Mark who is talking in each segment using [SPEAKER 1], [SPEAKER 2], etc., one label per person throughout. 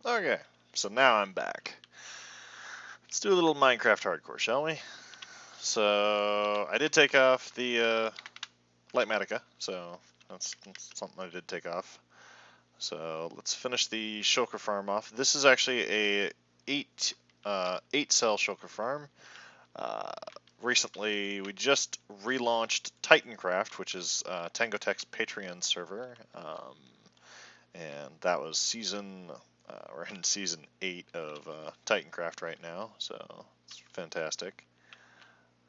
[SPEAKER 1] Okay, so now I'm back. Let's do a little Minecraft hardcore, shall we? So I did take off the Lightmatica, so that's something I did take off. So let's finish the Shulker farm off. This is actually a eight cell Shulker farm. Uh, Recently, we just relaunched Titancraft, which is Tango Tech's Patreon server, and that was we're in season 8 of Titancraft right now, so it's fantastic.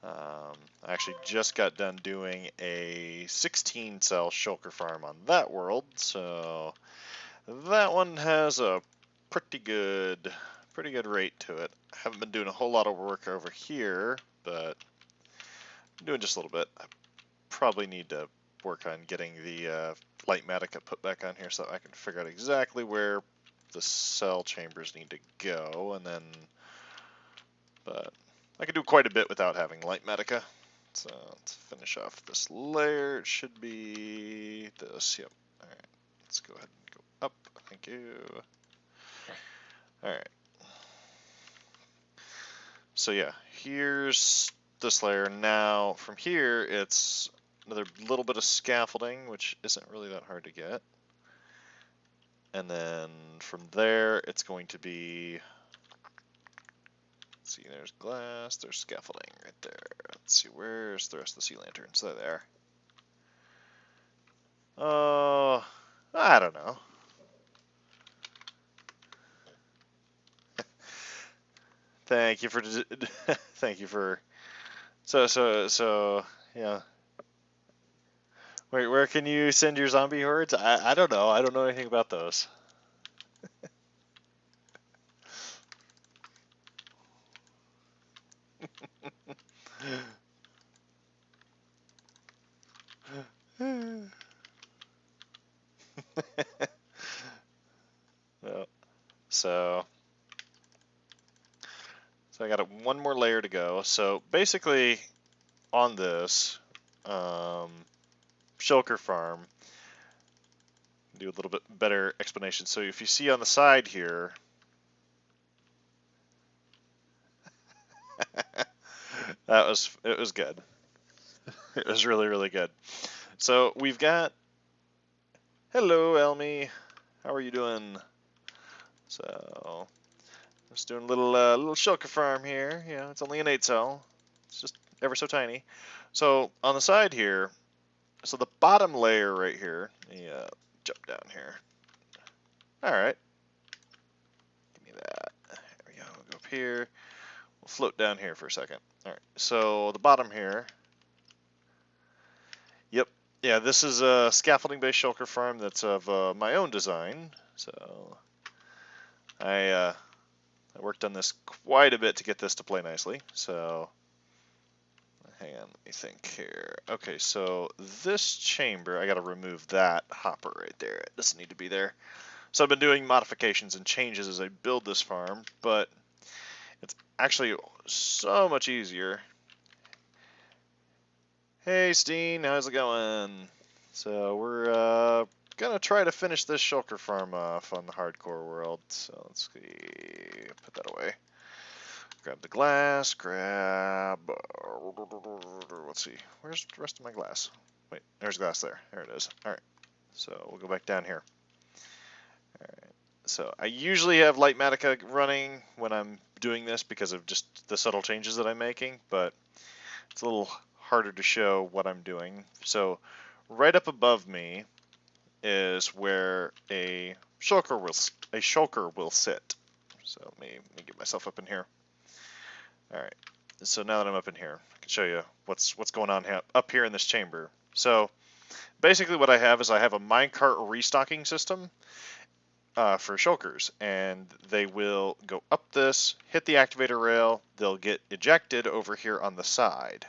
[SPEAKER 1] I actually just got done doing a 16 cell shulker farm on that world, so that one has a pretty good rate to it. I haven't been doing a whole lot of work over here, but I'm doing just a little bit. I probably need to work on getting the Lightmatica put back on here so that I can figure out exactly where the cell chambers need to go, and then, but I can do quite a bit without having Lightmatica. So let's finish off this layer. It should be this. Yep. All right. Let's go ahead and go up. Thank you. All right. So yeah, here's this layer. Now from here, it's another little bit of scaffolding, which isn't really that hard to get. And then from there, it's going to be, let's see, there's glass, there's scaffolding right there. Let's see, where's the rest of the sea lanterns? They're there. Oh, I don't know. Thank you for, thank you for, so, yeah. Wait, where can you send your zombie hordes? I don't know. I don't know anything about those. Well, so I got one more layer to go. So basically, on this Shulker farm, do a little bit better explanation. So if you see on the side here, it was good. It was really, really good. So we've got, hello Elmy, how are you doing? So just doing a little Shulker farm here. You know, it's only an 8 cell. It's just ever so tiny. So on the side here, so the bottom layer right here, let me jump down here. All right, give me that. There we go. We'll go up here. We'll float down here for a second. All right. So the bottom here. Yep. Yeah, this is a scaffolding-based shulker farm that's of my own design. So I worked on this quite a bit to get this to play nicely. So hang on, let me think here. Okay, so this chamber, I got to remove that hopper right there. It doesn't need to be there. So I've been doing modifications and changes as I build this farm, but it's actually so much easier. Hey Steen, how's it going? So we're gonna try to finish this shulker farm off on the hardcore world. So let's see, put that away. Grab the glass, let's see, where's the rest of my glass? Wait, there's glass there. There it is. All right, so we'll go back down here. All right. So I usually have Lightmatica running when I'm doing this because of just the subtle changes that I'm making, but it's a little harder to show what I'm doing. So right up above me is where a shulker will sit. So let me get myself up in here. All right. So now that I'm up in here, I can show you what's going on up here in this chamber. So basically what I have is I have a minecart restocking system for shulkers, and they will go up this, hit the activator rail, they'll get ejected over here on the side.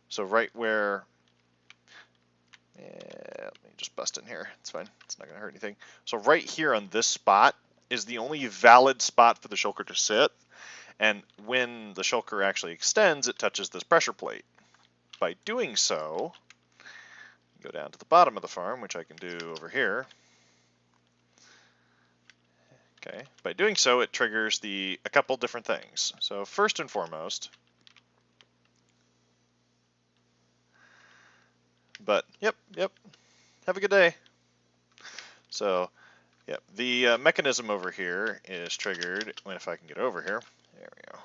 [SPEAKER 1] So right where, let me just bust in here, it's fine, it's not going to hurt anything. So right here on this spot is the only valid spot for the shulker to sit, and when the shulker actually extends, it touches this pressure plate. By doing so, go down to the bottom of the farm, which I can do over here. Okay, by doing so, it triggers a couple different things. So first and foremost, but yep, have a good day. So, yep, the mechanism over here is triggered, if I can get over here, there we go.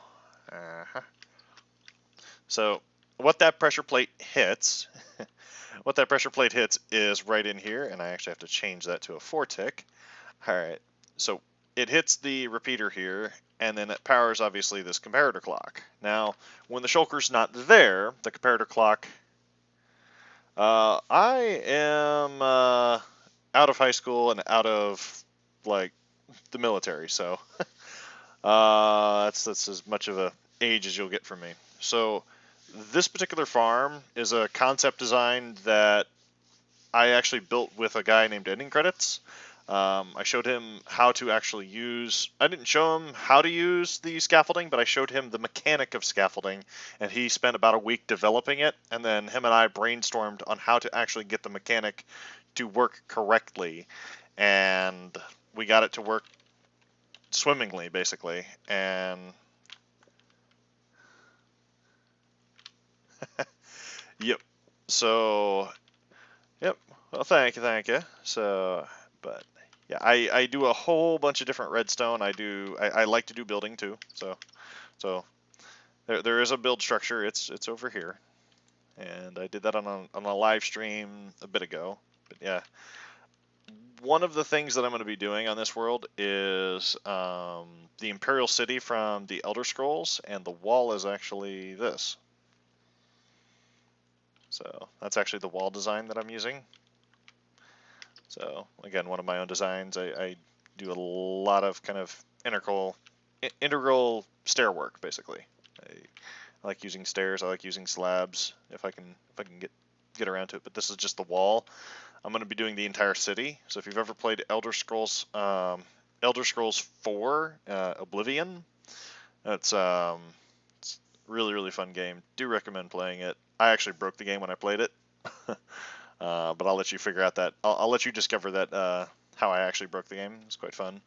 [SPEAKER 1] So what that pressure plate hits, what that pressure plate hits is right in here, and I actually have to change that to a 4-tick. All right, so it hits the repeater here, and then it powers, obviously, this comparator clock. Now, when the shulker's not there, the comparator clock... I am out of high school and out of, like, the military, so that's as much of a age as you'll get from me. So this particular farm is a concept design that I actually built with a guy named Ending Credits. I showed him how to actually use, I didn't show him how to use the scaffolding, but I showed him the mechanic of scaffolding, and he spent about a week developing it, and then him and I brainstormed on how to actually get the mechanic to work correctly, and we got it to work swimmingly, basically, and yep. So, yep. Well, thank you. So, but yeah, I do a whole bunch of different redstone. I like to do building too. So there is a build structure. It's over here, and I did that on a live stream a bit ago. But yeah, one of the things that I'm going to be doing on this world is the Imperial City from the Elder Scrolls, and the wall is actually this. So that's actually the wall design that I'm using. So again, one of my own designs. I do a lot of kind of integral stair work, basically. I like using stairs. I like using slabs if I can get around to it. But this is just the wall. I'm going to be doing the entire city. So if you've ever played Elder Scrolls 4 Oblivion, it's really fun game. Do recommend playing it. I actually broke the game when I played it. But I'll let you figure out that. I'll let you discover that how I actually broke the game. It's quite fun.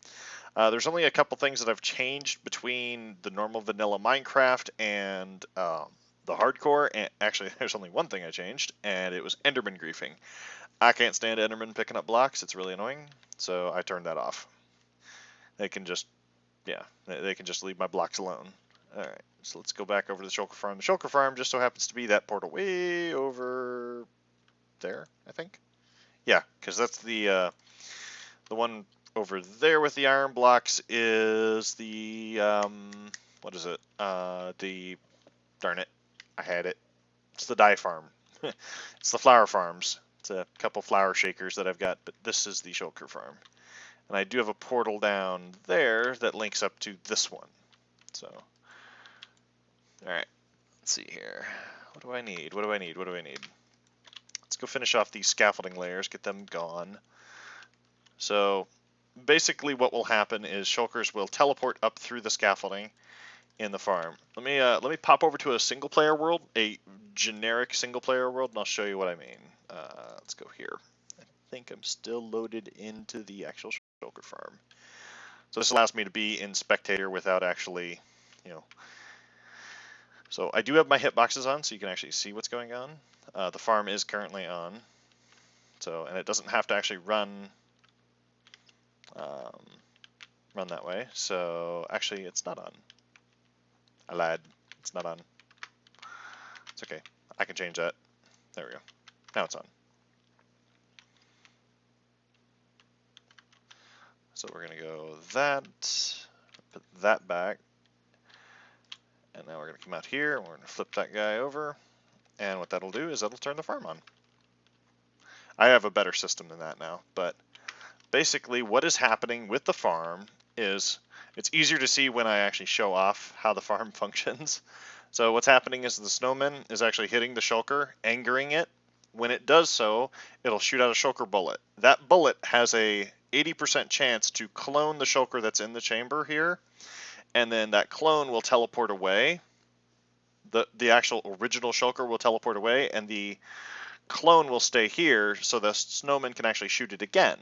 [SPEAKER 1] There's only a couple things that I've changed between the normal vanilla Minecraft and the hardcore. And actually, there's only one thing I changed, and it was Enderman griefing. I can't stand Enderman picking up blocks. It's really annoying, so I turned that off. They can just, yeah, they can just leave my blocks alone. All right, so let's go back over to the Shulker farm. The Shulker farm just so happens to be that portal way over there, I think. Yeah, because that's the one over there with the iron blocks is the what is it? Darn it, I had it. It's the dye farm. It's the flower farms. It's a couple flower shakers that I've got, but this is the Shulker farm. And I do have a portal down there that links up to this one. So, all right, let's see here. What do I need? Let's go finish off these scaffolding layers, get them gone. So basically what will happen is shulkers will teleport up through the scaffolding in the farm. Let me pop over to a single player world, a generic single player world, and I'll show you what I mean. Let's go here. I think I'm still loaded into the actual shulker farm. So this allows me to be in spectator without actually, you know. So I do have my hitboxes on, so you can actually see what's going on. The farm is currently on. So, and it doesn't have to actually run that way. So actually, it's not on. I lied. It's not on. It's okay. I can change that. There we go. Now it's on. So we're going to go that, put that back. And now we're going to come out here and we're going to flip that guy over. And what that'll do is that'll turn the farm on. I have a better system than that now. But basically what is happening with the farm is it's easier to see when I actually show off how the farm functions. So what's happening is the snowman is actually hitting the shulker, angering it. When it does so, it'll shoot out a shulker bullet. That bullet has a 80% chance to clone the shulker that's in the chamber here, and then that clone will teleport away. The actual original shulker will teleport away, and the clone will stay here, so the snowman can actually shoot it again.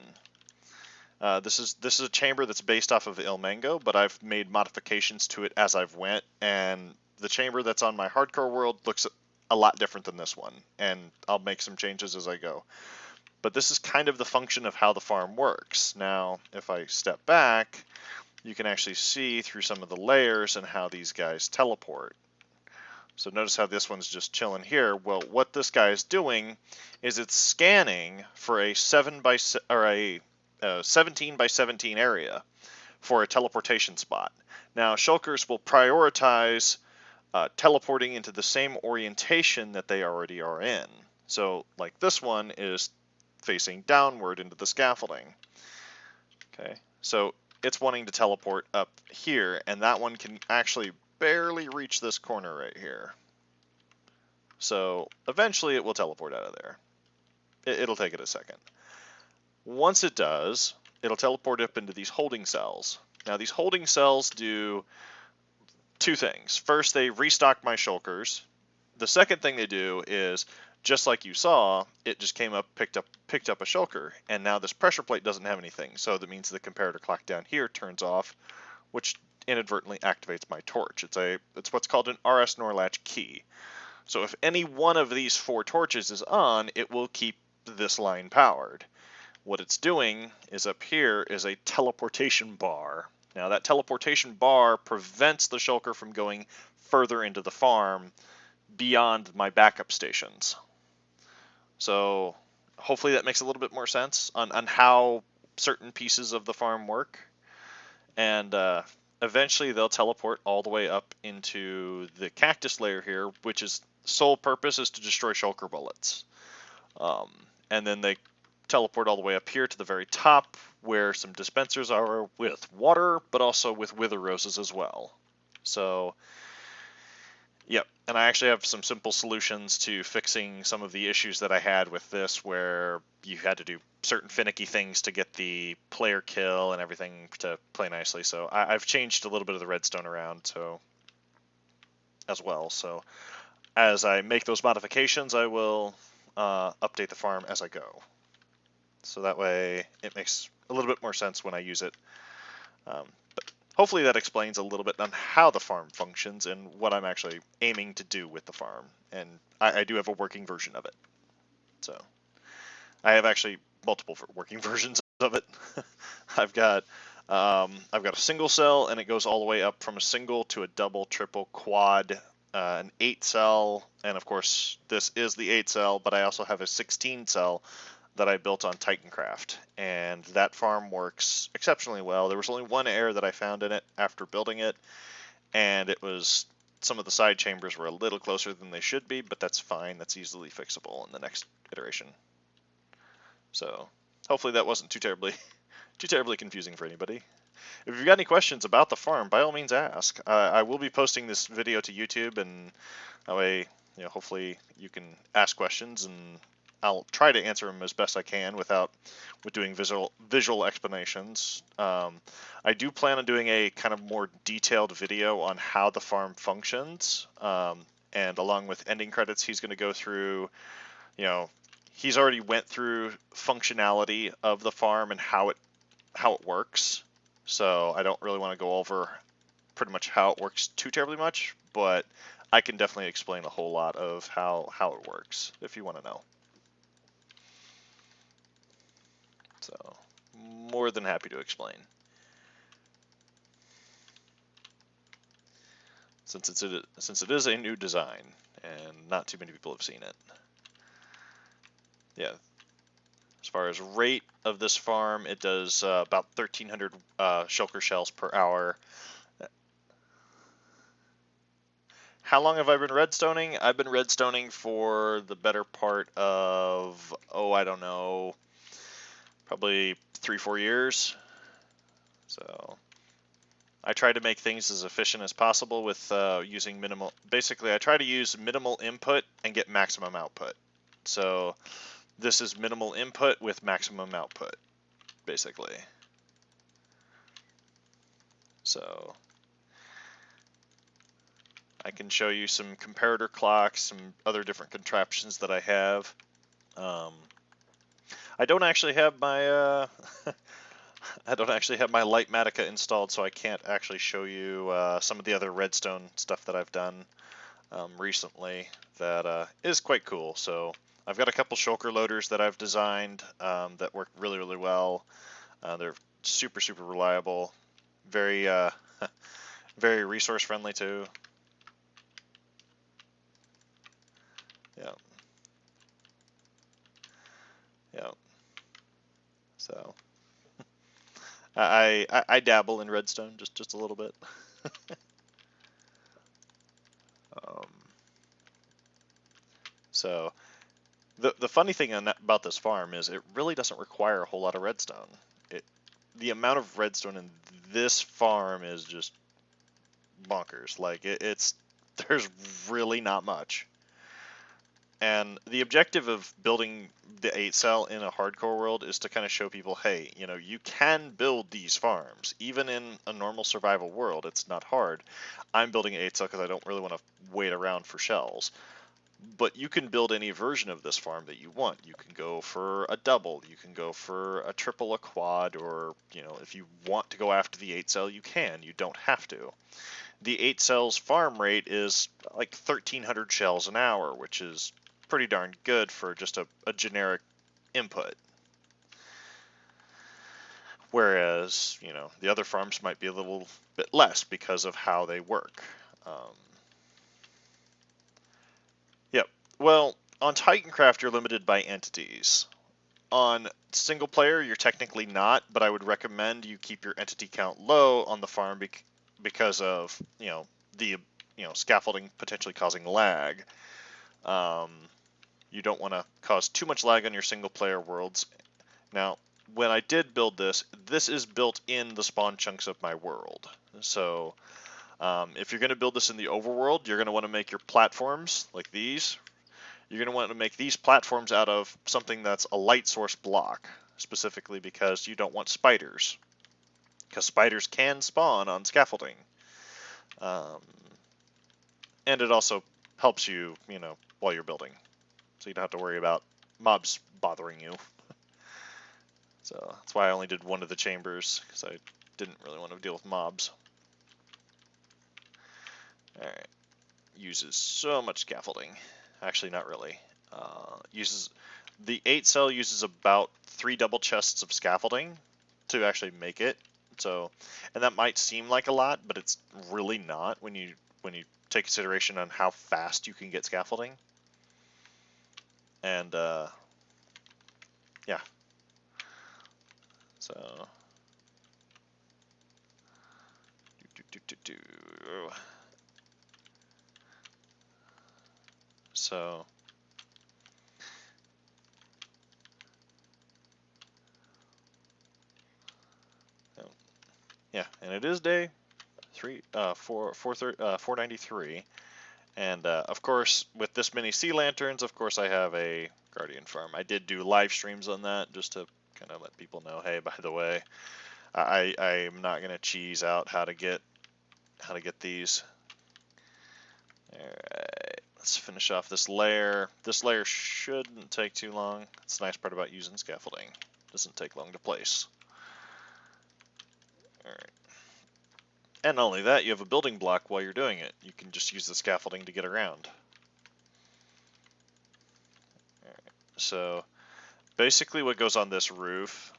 [SPEAKER 1] This is a chamber that's based off of Il Mango, but I've made modifications to it as I've went, and the chamber that's on my hardcore world looks a lot different than this one, and I'll make some changes as I go. But this is kind of the function of how the farm works. Now, if I step back, you can actually see through some of the layers and how these guys teleport. So notice how this one's just chilling here. Well, what this guy is doing is it's scanning for a 17 by 17 area for a teleportation spot. Now, shulkers will prioritize teleporting into the same orientation that they already are in. So, like this one is facing downward into the scaffolding. Okay, so it's wanting to teleport up here, and that one can actually barely reach this corner right here. So eventually it will teleport out of there. It'll take it a second. Once it does, it'll teleport up into these holding cells. Now these holding cells do two things. First, they restock my shulkers. The second thing they do is, just like you saw, it just came up, picked up a shulker, and now this pressure plate doesn't have anything. So that means the comparator clock down here turns off, which inadvertently activates my torch. It's what's called an RS NOR latch key. So if any one of these 4 torches is on, it will keep this line powered. What it's doing is up here is a teleportation bar. Now that teleportation bar prevents the shulker from going further into the farm beyond my backup stations. So hopefully that makes a little bit more sense on how certain pieces of the farm work. And eventually they'll teleport all the way up into the cactus layer here, which is sole purpose is to destroy shulker bullets. And then they teleport all the way up here to the very top where some dispensers are with water, but also with wither roses as well. So, yep. And I actually have some simple solutions to fixing some of the issues that I had with this, where you had to do certain finicky things to get the player kill and everything to play nicely. So I've changed a little bit of the redstone around as well. So as I make those modifications, I will update the farm as I go. So that way it makes a little bit more sense when I use it. But hopefully that explains a little bit on how the farm functions and what I'm actually aiming to do with the farm. And I do have a working version of it. So I have actually multiple working versions of it. I've got a single cell, and it goes all the way up from a single to a double, triple, quad, an 8 cell, and of course this is the 8 cell, but I also have a 16 cell that I built on Titancraft, and that farm works exceptionally well. There was only one error that I found in it after building it, and it was some of the side chambers were a little closer than they should be, but that's fine. That's easily fixable in the next iteration. So hopefully that wasn't too terribly confusing for anybody. If you've got any questions about the farm, by all means ask. I will be posting this video to YouTube, and that way, hopefully you can ask questions, and I'll try to answer them as best I can with doing visual explanations. I do plan on doing a kind of more detailed video on how the farm functions, and along with ending credits, he's going to go through, he's already went through functionality of the farm and how it works. So I don't really want to go over pretty much how it works too terribly much, but I can definitely explain a whole lot of how it works if you want to know. So more than happy to explain. Since it is a new design and not too many people have seen it. Yeah. As far as rate of this farm, it does about 1,300 shulker shells per hour. How long have I been redstoning? I've been redstoning for the better part of, I don't know, probably 3-4 years. So I try to make things as efficient as possible with using minimal. Basically, I try to use minimal input and get maximum output. So this is minimal input with maximum output, basically. So I can show you some comparator clocks, some other different contraptions that I have. I don't actually have my I don't actually have my Lightmatica installed, so I can't actually show you some of the other redstone stuff that I've done recently that is quite cool. So I've got a couple shulker loaders that I've designed that work really, really well. They're super, super reliable, very, very resource friendly too. Yeah, yeah. So I dabble in redstone just a little bit. Um, so the funny thing about this farm is it really doesn't require a whole lot of redstone. The amount of redstone in this farm is just bonkers. Like it's there's really not much. And the objective of building the 8 cell in a hardcore world is to kind of show people, hey, you know, you can build these farms. Even in a normal survival world, it's not hard. I'm building an 8 cell because I don't really want to wait around for shells. But you can build any version of this farm that you want. You can go for a double, you can go for a triple, a quad, or, you know, if you want to go after the 8 cell, you can. You don't have to. The 8 cells farm rate is like 1,300 shells an hour, which is pretty darn good for just a generic input. Whereas, you know, the other farms might be a little bit less because of how they work. Yep. Well, on Titancraft, you're limited by entities. On single player, you're technically not, but I would recommend you keep your entity count low on the farm because of, you know, the scaffolding potentially causing lag. You don't want to cause too much lag on your single player worlds. Now, when I did build this, this is built in the spawn chunks of my world. So if you're going to build this in the overworld, you're going to want to make your platforms like these. You're going to want to make these platforms out of something that's a light source block, specifically because you don't want spiders. Because spiders can spawn on scaffolding. And it also helps you, you know, while you're building. So you don't have to worry about mobs bothering you. So that's why I only did one of the chambers, because I didn't really want to deal with mobs. Alright. Uses so much scaffolding. Actually, not really. The 8 cell uses about 3 double chests of scaffolding to actually make it. So, and that might seem like a lot, but it's really not when you take consideration on how fast you can get scaffolding. And yeah. So So yeah, and it is day 493, and of course with this many sea lanterns, of course I have a guardian farm. I did do live streams on that just to kind of let people know, hey, by the way, I'm not gonna cheese out how to get these. All right, let's finish off this layer. This layer shouldn't take too long. That's the nice part about using scaffolding. It doesn't take long to place. All right. And not only that, you have a building block while you're doing it. You can just use the scaffolding to get around. All right. So basically what goes on this roof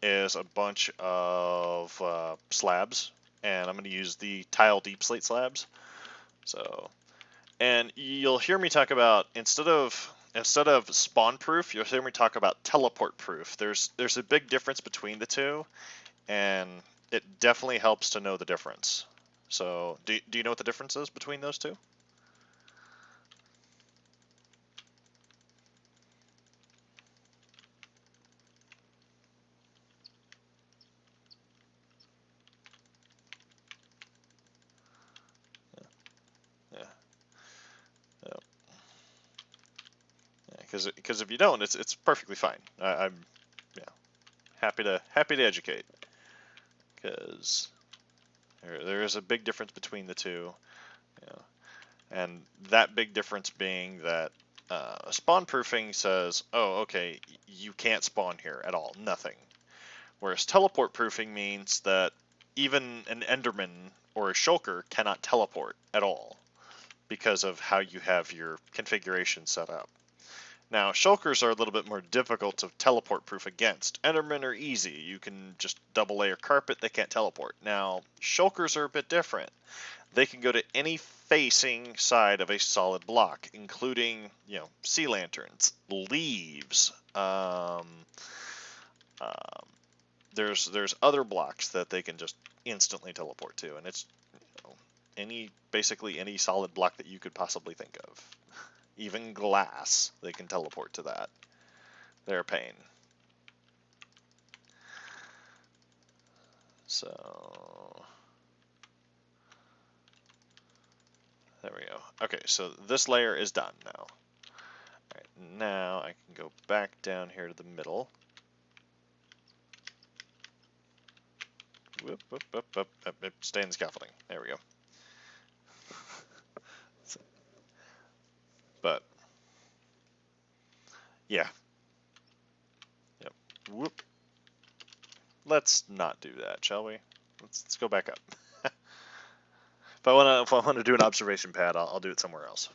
[SPEAKER 1] is a bunch of slabs, and I'm going to use the tile deep slate slabs. So, and you'll hear me talk about instead of spawn proof, you'll hear me talk about teleport proof. There's a big difference between the two, and it definitely helps to know the difference. So, do you know what the difference is between those two? Yeah, yeah, because if you don't, it's perfectly fine. I'm yeah happy to educate, because there is a big difference between the two, you know, and that big difference being that spawn proofing says, oh, okay, you can't spawn here at all, nothing. Whereas teleport proofing means that even an Enderman or a Shulker cannot teleport at all because of how you have your configuration set up. Now, Shulkers are a little bit more difficult to teleport proof against. Endermen are easy. You can just double layer carpet, they can't teleport. Now, Shulkers are a bit different. They can go to any facing side of a solid block, including, sea lanterns, leaves. There's other blocks that they can just instantly teleport to, and it's basically any solid block that you could possibly think of. Even glass, they can teleport to that. They're a pain. So there we go. Okay, so this layer is done now. All right, now I can go back down here to the middle. Whoop, whoop, whoop, whoop, whoop, stay in the scaffolding. There we go. But yeah. Yep. Whoop. Let's not do that, shall we? Let's go back up. If I want to do an observation pad, I'll do it somewhere else.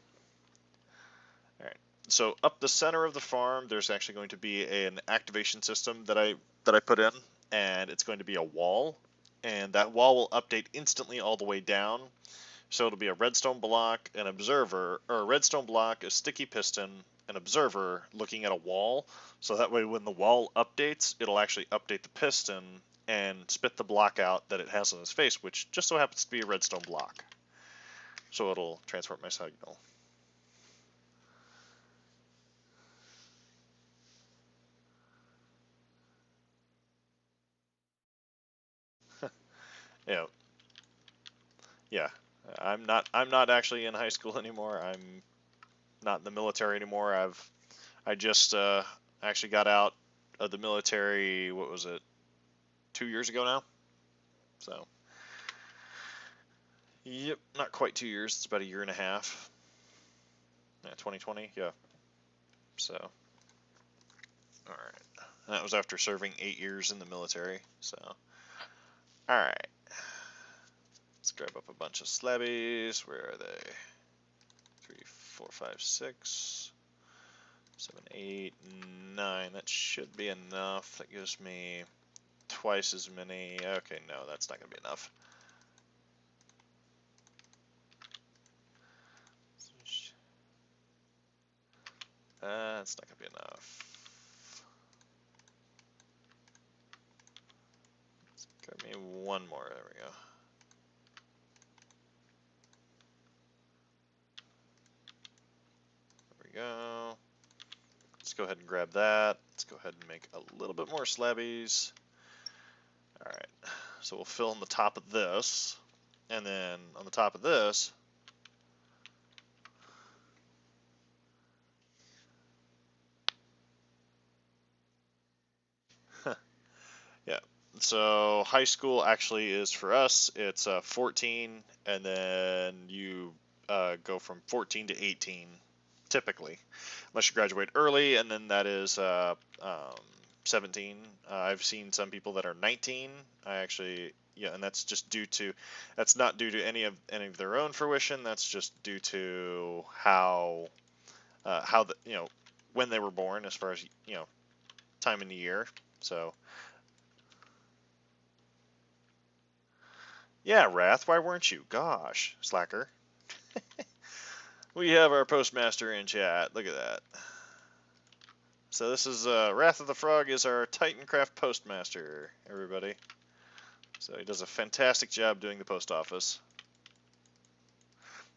[SPEAKER 1] All right. So up the center of the farm, there's actually going to be an activation system that I put in, and it's going to be a wall, and that wall will update instantly all the way down. So it'll be a redstone block, an observer, or a redstone block, a sticky piston, an observer looking at a wall. So that way when the wall updates, it'll actually update the piston and spit the block out that it has on its face, which just so happens to be a redstone block. So it'll transport my signal. Yeah. I'm not actually in high school anymore. I'm not in the military anymore. I just actually got out of the military, what was it, 2 years ago now? So, yep, not quite 2 years. It's about a year and a half. Yeah, 2020, yeah. So, all right. And that was after serving 8 years in the military. So, all right. Let's grab up a bunch of slabbies. Where are they? 3, 4, 5, 6, 7, 8, 9. That should be enough. That gives me twice as many. Okay, no, that's not going to be enough. That's not going to be enough. Grab me one more. There we go. There we go. Let's go ahead and grab that. Let's go ahead and make a little bit more slabbies. All right. So we'll fill in the top of this. And then on the top of this, yeah. So high school actually is for us, it's 14, and then you go from 14 to 18, typically, unless you graduate early, and then that is 17. I've seen some people that are 19. I actually, yeah, and that's just that's not due to any of their own fruition. That's just due to how when they were born, as far as time in the year. So. Yeah, Wrath, why weren't you? Gosh, slacker. We have our postmaster in chat. Look at that. So this is Wrath of the Frog is our Titancraft postmaster, everybody. So he does a fantastic job doing the post office.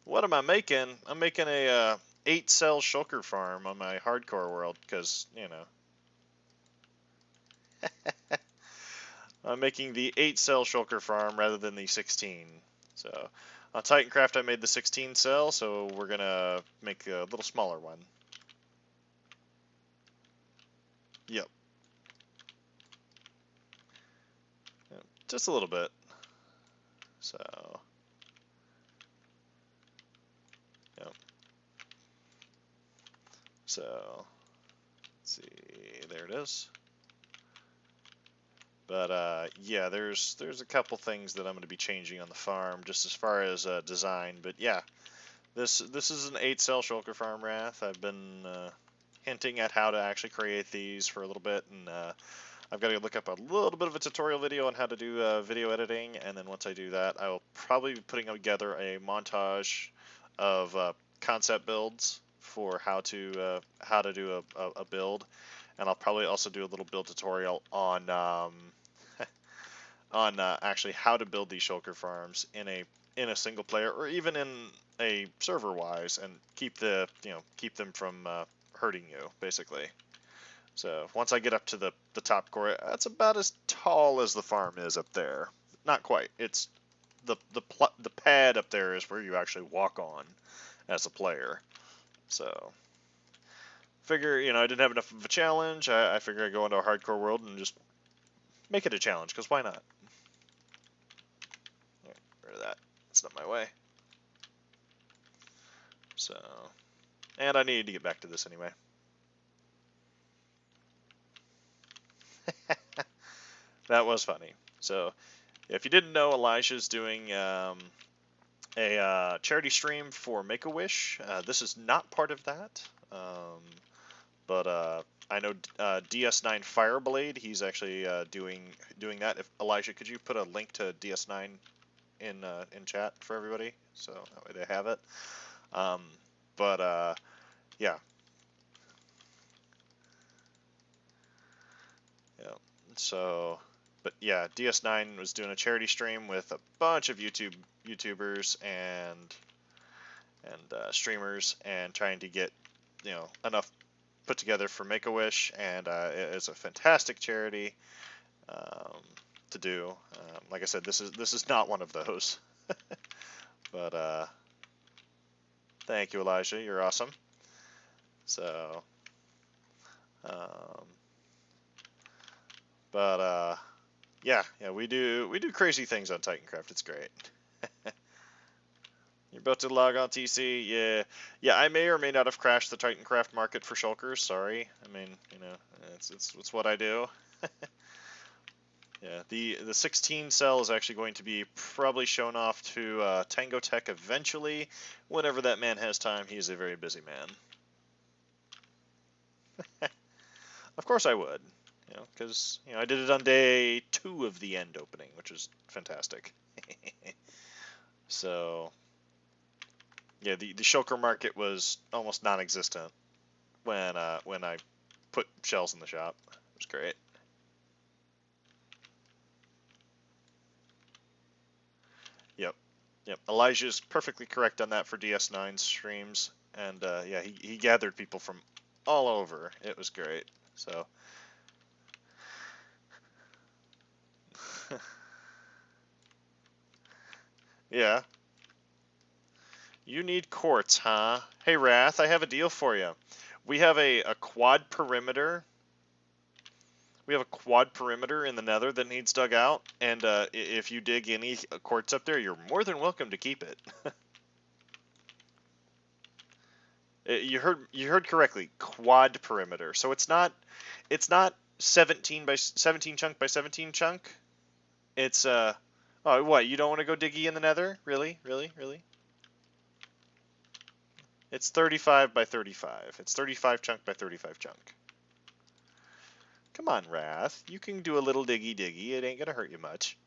[SPEAKER 1] What am I making? I'm making a 8-cell shulker farm on my hardcore world because, I'm making the 8-cell shulker farm rather than the 16. So on Titancraft I made the 16 cell, so we're going to make a little smaller one. Yep. Just a little bit. So, yep. So, let's see, there it is. But yeah, there's a couple things that I'm going to be changing on the farm, just as far as design. But yeah, this is an 8-cell Shulker farm Wrath. I've been hinting at how to actually create these for a little bit, and I've got to look up a little bit of a tutorial video on how to do video editing, and then once I do that, I will probably be putting together a montage of concept builds for how to do a build, and I'll probably also do a little build tutorial on actually how to build these shulker farms in a single player or even in a server wise, and keep them from hurting you basically. So once I get up to the top core, that's about as tall as the farm is up there. Not quite. It's the pad up there is where you actually walk on as a player. So figure, I didn't have enough of a challenge. I figure I go into a hardcore world and just make it a challenge, because why not? Get rid of that. It's not my way. So, and I needed to get back to this anyway. That was funny. So, if you didn't know, Elijah's doing a charity stream for Make-A-Wish. This is not part of that, but I know DS9 Fireblade. He's actually doing that. If Elijah, could you put a link to DS9 in chat for everybody, so that way they have it. But yeah, yeah. So, but yeah, DS9 was doing a charity stream with a bunch of YouTubers and streamers, and trying to get enough put together for Make-A-Wish, and it's a fantastic charity to do. Like I said, this is not one of those, but thank you, Elijah. You're awesome. So, um, but yeah, we do crazy things on Titancraft. It's great. You're about to log on TC, yeah. I may or may not have crashed the Titancraft market for shulkers. Sorry. I mean, it's what I do. Yeah, the 16 cell is actually going to be probably shown off to Tango Tech eventually. Whenever that man has time, he's a very busy man. Of course I would, because I did it on day 2 of the end opening, which was fantastic. So yeah, the shulker market was almost non-existent when I put shells in the shop. It was great. Yep. Elijah's perfectly correct on that for DS9 streams, and yeah, he gathered people from all over. It was great. So yeah, you need quartz, huh? Hey Wrath, I have a deal for you. We have a quad perimeter. We have a quad perimeter in the Nether that needs dug out, and if you dig any quartz up there, you're more than welcome to keep it. You heard correctly. Quad perimeter. So it's not 17 by 17 chunk by 17 chunk. It's oh, what, you don't want to go diggy in the Nether? Really? It's 35 by 35. It's 35 chunk by 35 chunk. Come on, Wrath. You can do a little diggy. It ain't gonna hurt you much.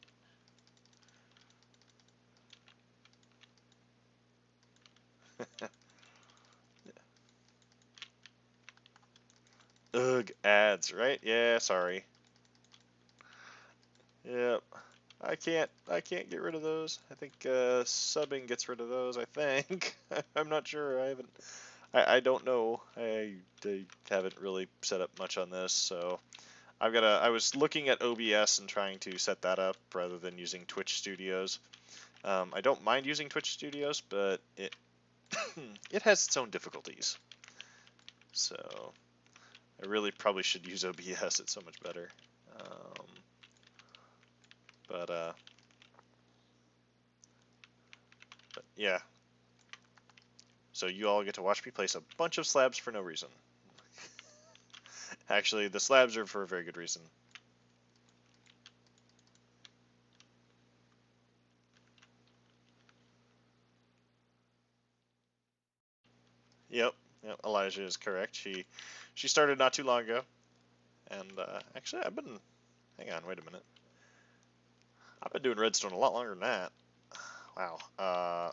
[SPEAKER 1] Ugh, ads, right? Yeah, sorry. Yep. I can't get rid of those. I think subbing gets rid of those, I think. I'm not sure. I don't know. I haven't really set up much on this, so I was looking at OBS and trying to set that up rather than using Twitch Studios. I don't mind using Twitch Studios, but it it has its own difficulties. So I really probably should use OBS. It's so much better. But yeah. So you all get to watch me place a bunch of slabs for no reason. Actually, the slabs are for a very good reason. Yep, yep. Elijah is correct. She started not too long ago, and actually, I've been. Hang on, wait a minute. I've been doing Redstone a lot longer than that. Wow.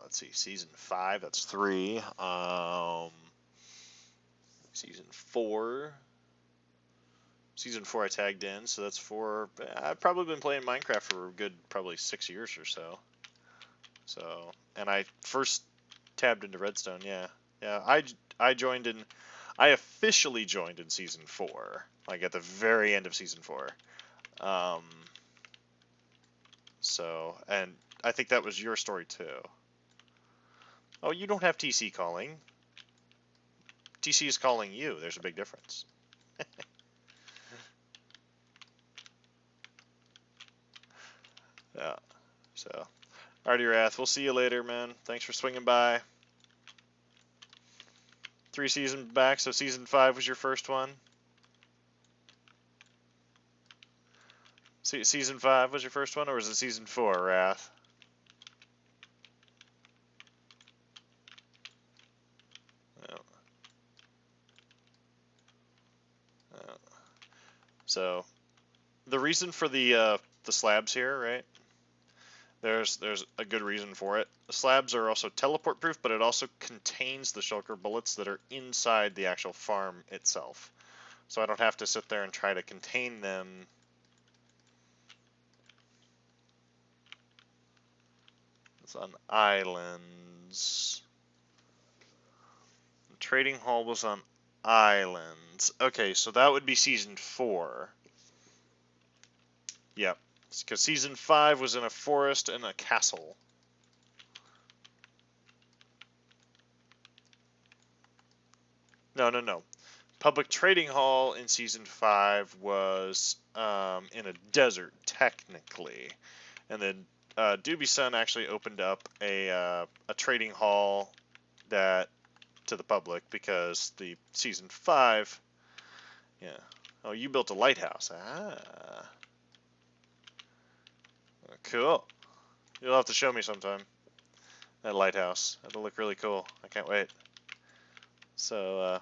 [SPEAKER 1] Let's see. Season 5. That's 3. Season 4. Season 4 I tagged in, so that's 4. I've probably been playing Minecraft for a good probably 6 years or so. So, and I first tabbed into Redstone. Yeah, yeah. I joined in. I officially joined in season 4, like at the very end of season 4. Um, and I think that was your story too. Oh, you don't have TC calling. TC is calling you. There's a big difference. Yeah. So, alrighty, Wrath. We'll see you later, man. Thanks for swinging by. 3 seasons back, so season 5 was your first one. Season 5 was your first one, or was it season 4, Wrath? Oh. Oh. So, the reason for the slabs here, right? There's a good reason for it. The slabs are also teleport proof, but it also contains the shulker bullets that are inside the actual farm itself. So I don't have to sit there and try to contain them. It's on islands. The trading hall was on islands. Okay, so that would be season 4. Yep. Because season 5 was in a forest and a castle. No. Public Trading Hall in season 5 was in a desert, technically. And then Doobie Sun actually opened up a trading hall that to the public because the season 5, yeah. Oh, you built a lighthouse. Ah. Cool. You'll have to show me sometime. That lighthouse. That'll look really cool. I can't wait. So,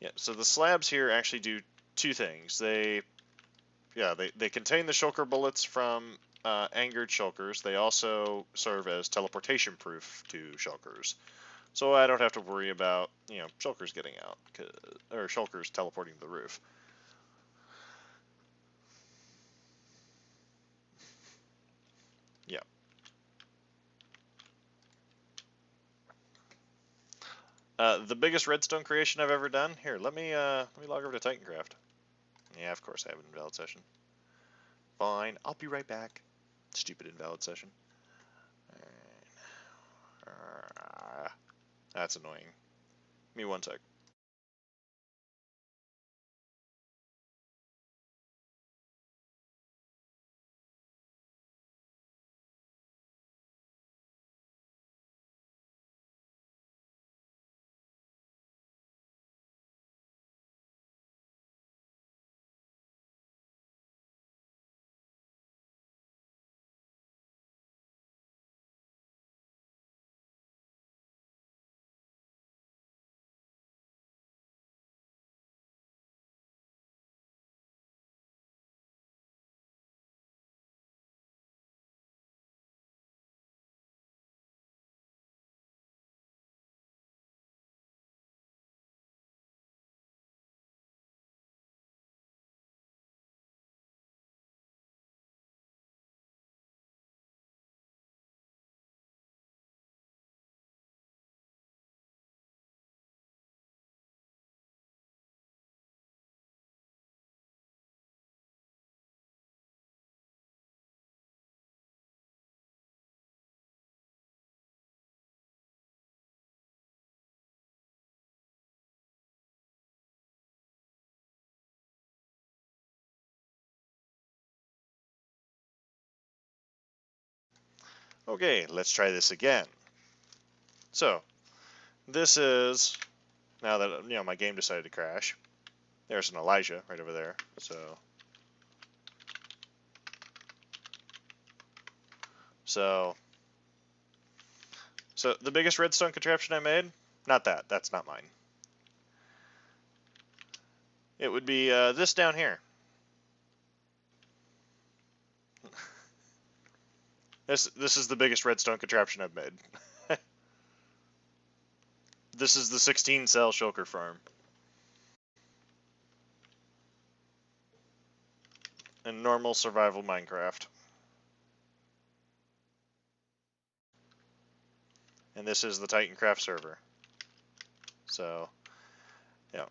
[SPEAKER 1] yeah, so the slabs here actually do 2 things. They contain the shulker bullets from angered shulkers. They also serve as teleportation proof to shulkers. So I don't have to worry about, shulkers getting out, or shulkers teleporting to the roof. Yeah. The biggest redstone creation I've ever done. Here, let me log over to Titancraft. Yeah, of course I have an invalid session. Fine, I'll be right back. Stupid invalid session. That's annoying. Give me 1 sec. Okay, let's try this again. So, this is, now that, my game decided to crash. There's an Elijah right over there, So the biggest redstone contraption I made, not that. That's not mine. It would be this down here. This is the biggest redstone contraption I've made. This is the 16-cell shulker farm. In normal survival Minecraft. And this is the Titancraft server. So, yeah.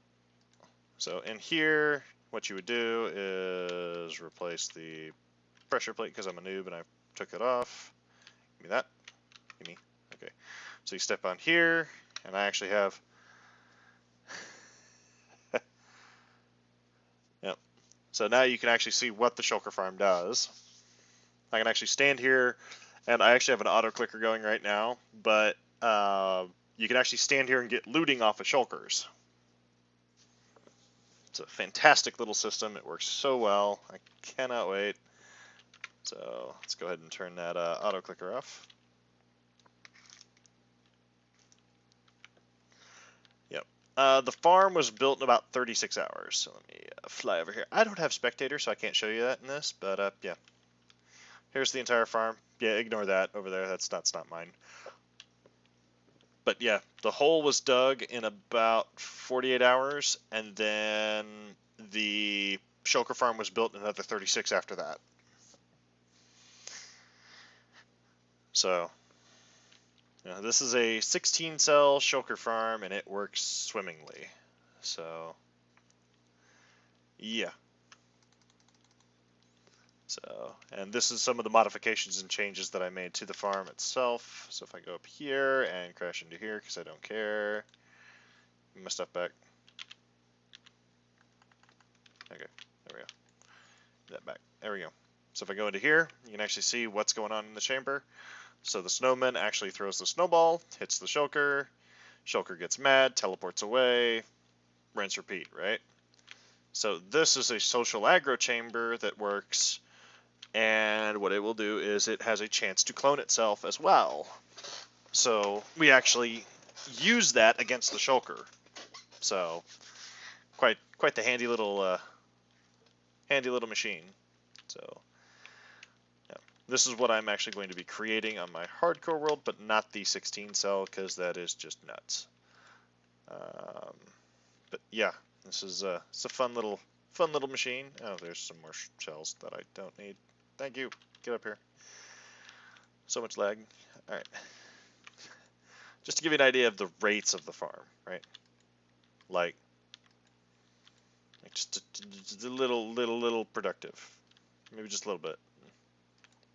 [SPEAKER 1] So in here, what you would do is replace the pressure plate because I'm a noob and I took it off. Give me that. Give me. Okay. So you step on here, and I actually have. Yep. So now you can actually see what the shulker farm does. I can actually stand here, and I actually have an auto clicker going right now, but you can actually stand here and get looting off of shulkers. It's a fantastic little system. It works so well. I cannot wait. So let's go ahead and turn that auto clicker off. Yep. The farm was built in about 36 hours. So let me fly over here. I don't have spectators, so I can't show you that in this, but yeah. Here's the entire farm. Yeah, ignore that over there. That's not mine. But yeah, the hole was dug in about 48 hours, and then the shulker farm was built in another 36 after that. So, yeah, this is a 16-cell shulker farm, and it works swimmingly. So, yeah. So, and this is some of the modifications and changes that I made to the farm itself. So if I go up here and crash into here because I don't care, get my stuff back. Okay, there we go. Get that back. There we go. So if I go into here, you can actually see what's going on in the chamber. So the snowman actually throws the snowball, hits the shulker, shulker gets mad, teleports away, rinse, repeat, right? So this is a social aggro chamber that works, and what it will do is it has a chance to clone itself as well. So we actually use that against the shulker. So quite the handy little machine. So yeah, this is what I'm actually going to be creating on my hardcore world, but not the 16 cell because that is just nuts. But yeah, this is it's a fun little machine. Oh, there's some more shells that I don't need. Thank you. Get up here. So much lag. All right. Just to give you an idea of the rates of the farm, right? Like just a little productive. Maybe just a little bit.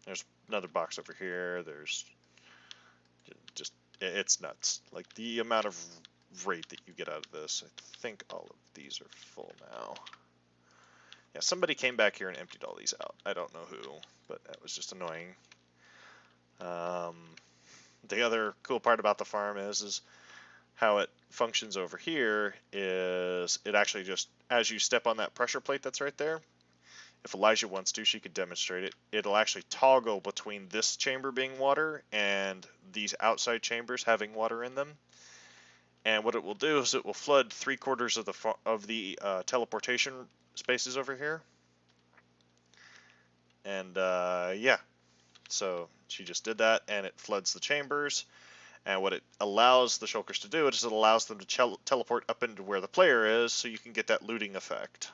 [SPEAKER 1] There's another box over here. There's just, it's nuts. Like the amount of rate that you get out of this. I think all of these are full now. Yeah, somebody came back here and emptied all these out. I don't know who, but that was just annoying. The other cool part about the farm is how it functions over here is it actually just, as you step on that pressure plate that's right there, if Elijah wants to, she could demonstrate it. It'll actually toggle between this chamber being water and these outside chambers having water in them. And what it will do is it will flood 3/4 of the teleportation spaces over here. And yeah, so she just did that, and it floods the chambers. And what it allows the shulkers to do is it allows them to teleport up into where the player is, so you can get that looting effect.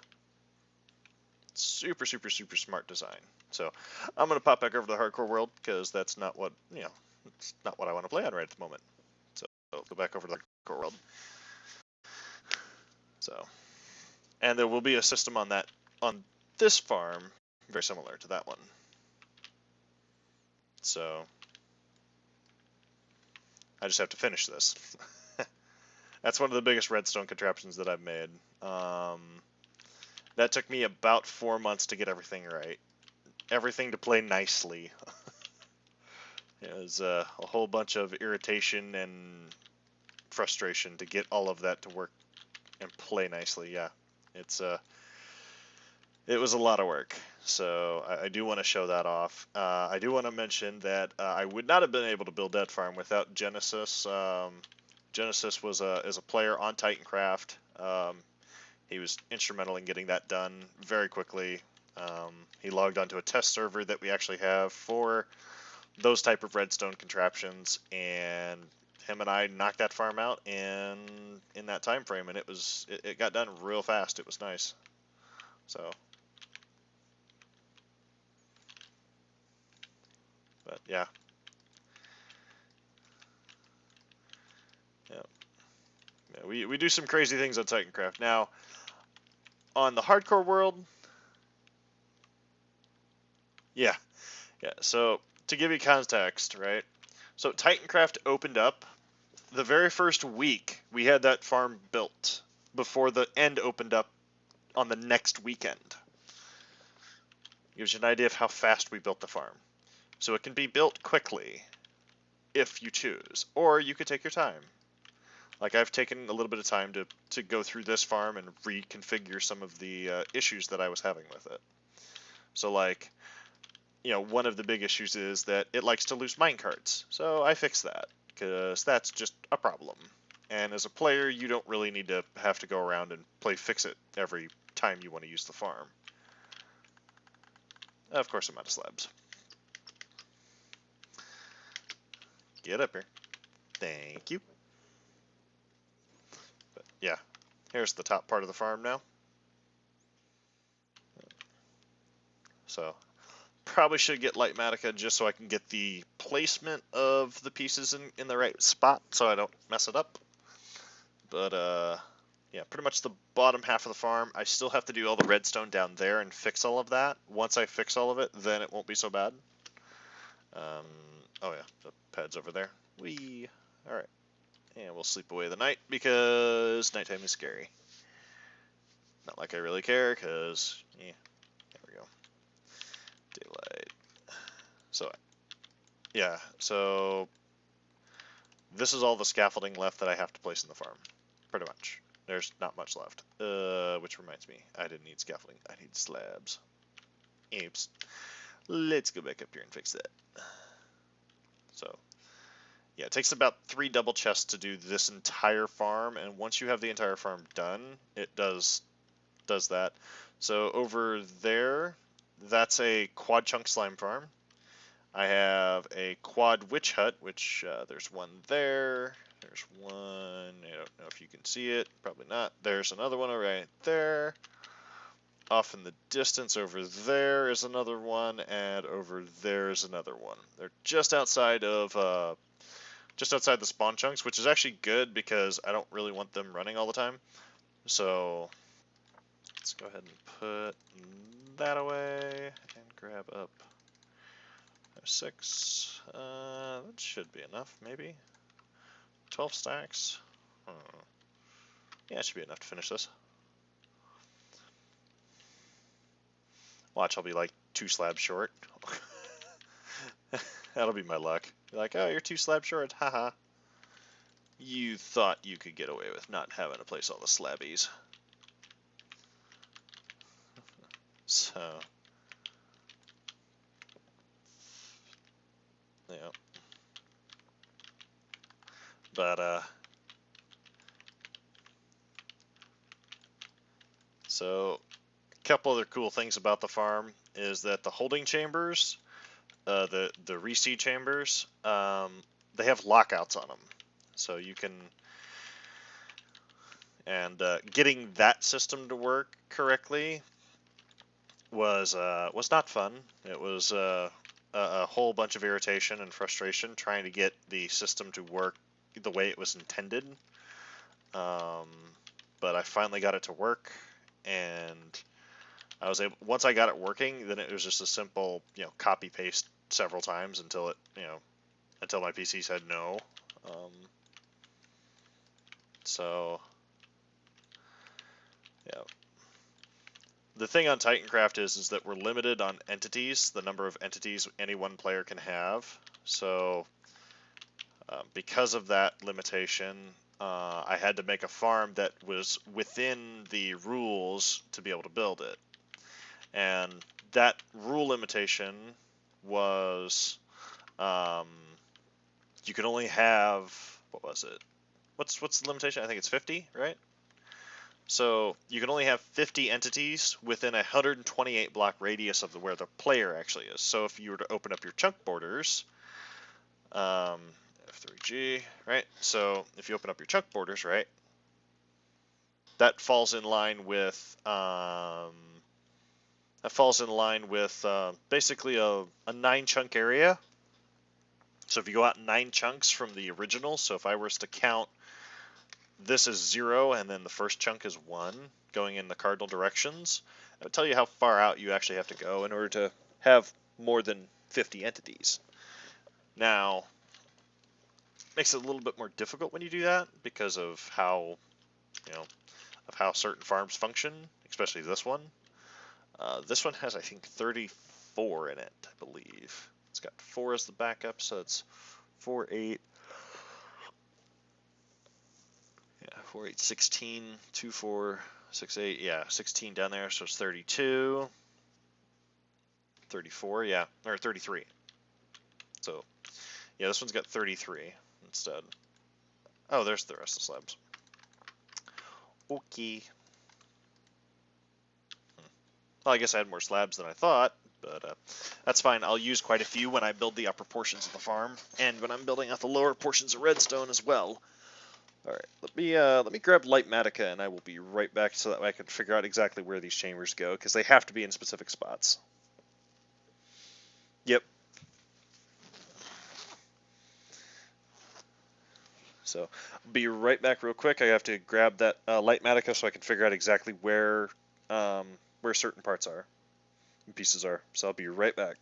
[SPEAKER 1] Super smart design. So I'm gonna pop back over to the hardcore world because that's not what it's not what I want to play on right at the moment. So I'll go back over to the hardcore world. So, and there will be a system on this farm very similar to that one. So I just have to finish this. That's one of the biggest redstone contraptions that I've made. That took me about 4 months to get everything right. Everything to play nicely. It was a whole bunch of irritation and frustration to get all of that to work and play nicely. Yeah, it was a lot of work. So I do want to show that off. I do want to mention that I would not have been able to build that farm without Genesis Genesis was is a player on Titancraft. He was instrumental in getting that done very quickly. He logged onto a test server that we actually have for those type of redstone contraptions, and him and I knocked that farm out in that time frame, and it got done real fast. It was nice. So, but yeah. Yeah. Yeah, we do some crazy things on Titancraft. Now, on the hardcore world, yeah, yeah. So to give you context, right? So Titancraft opened up the very first week we had that farm built before the end opened up on the next weekend. Gives you an idea of how fast we built the farm. So it can be built quickly if you choose, or you could take your time. Like I've taken a little bit of time to go through this farm and reconfigure some of the issues that I was having with it. So like, one of the big issues is that it likes to lose minecarts. So I fixed that because that's just a problem. And as a player, you don't really need to have to go around and play fix it every time you want to use the farm. Of course, I'm out of slabs. Get up here. Thank you. But yeah, here's the top part of the farm now. So probably should get Lightmatica just so I can get the placement of the pieces in the right spot so I don't mess it up. But yeah, pretty much the bottom half of the farm. I still have to do all the redstone down there and fix all of that. Once I fix all of it, then it won't be so bad. Oh yeah, the pad's over there. Whee! Alright. And we'll sleep away the night because nighttime is scary. Not like I really care, because, yeah, there we go. Daylight. So, yeah, so this is all the scaffolding left that I have to place in the farm. Pretty much. There's not much left. Which reminds me, I didn't need scaffolding. I need slabs. Oops. Let's go back up here and fix that. So, yeah, it takes about 3 double chests to do this entire farm, and once you have the entire farm done, it does that. So over there, that's a quad chunk slime farm. I have a quad witch hut, which there's one there. There's one, I don't know if you can see it, probably not. There's another one right there. Off in the distance over there is another one, and over there is another one. They're just outside of the spawn chunks, which is actually good because I don't really want them running all the time. So let's go ahead and put that away and grab up 6. That should be enough, maybe. 12 stacks. Yeah, it should be enough to finish this. Watch, I'll be like 2 slabs short. That'll be my luck. Be like, oh, you're 2 slabs short, haha. You thought you could get away with not having to place all the slabbies. So, yeah. But, so, a couple other cool things about the farm is that the holding chambers, the reseed chambers, they have lockouts on them. So you can, and getting that system to work correctly was not fun. It was a whole bunch of irritation and frustration trying to get the system to work the way it was intended. But I finally got it to work, and I was able. Once I got it working, then it was just a simple, copy paste several times until it, until my PC said no. So, yeah. The thing on Titancraft is that we're limited on entities, the number of entities any one player can have. So, because of that limitation, I had to make a farm that was within the rules to be able to build it. And that rule limitation was you could only have, what was it? what's the limitation? I think it's 50, right? So you can only have 50 entities within a 128 block radius of where the player actually is. So if you were to open up your chunk borders, F3G, right? So if you open up your chunk borders, right, that falls in line with basically a 9 chunk area. So if you go out 9 chunks from the original, so if I was to count this as 0 and then the first chunk is 1 going in the cardinal directions, it would tell you how far out you actually have to go in order to have more than 50 entities. Now, it makes it a little bit more difficult when you do that because of how, certain farms function, especially this one. This one has, I think, 34 in it, I believe. It's got 4 as the backup, so it's 4, 8. Yeah, 4, 8, 16, 2, 4, 6, 8. Yeah, 16 down there, so it's 32. 34, yeah, or 33. So, yeah, this one's got 33 instead. Oh, there's the rest of the slabs. Okay. Well, I guess I had more slabs than I thought, but that's fine. I'll use quite a few when I build the upper portions of the farm, and when I'm building out the lower portions of redstone as well. All right, let me grab light matica, and I will be right back so that I can figure out exactly where these chambers go, because they have to be in specific spots. Yep. So I'll be right back real quick. I have to grab that light matica so I can figure out exactly where certain parts are and pieces are. So I'll be right back.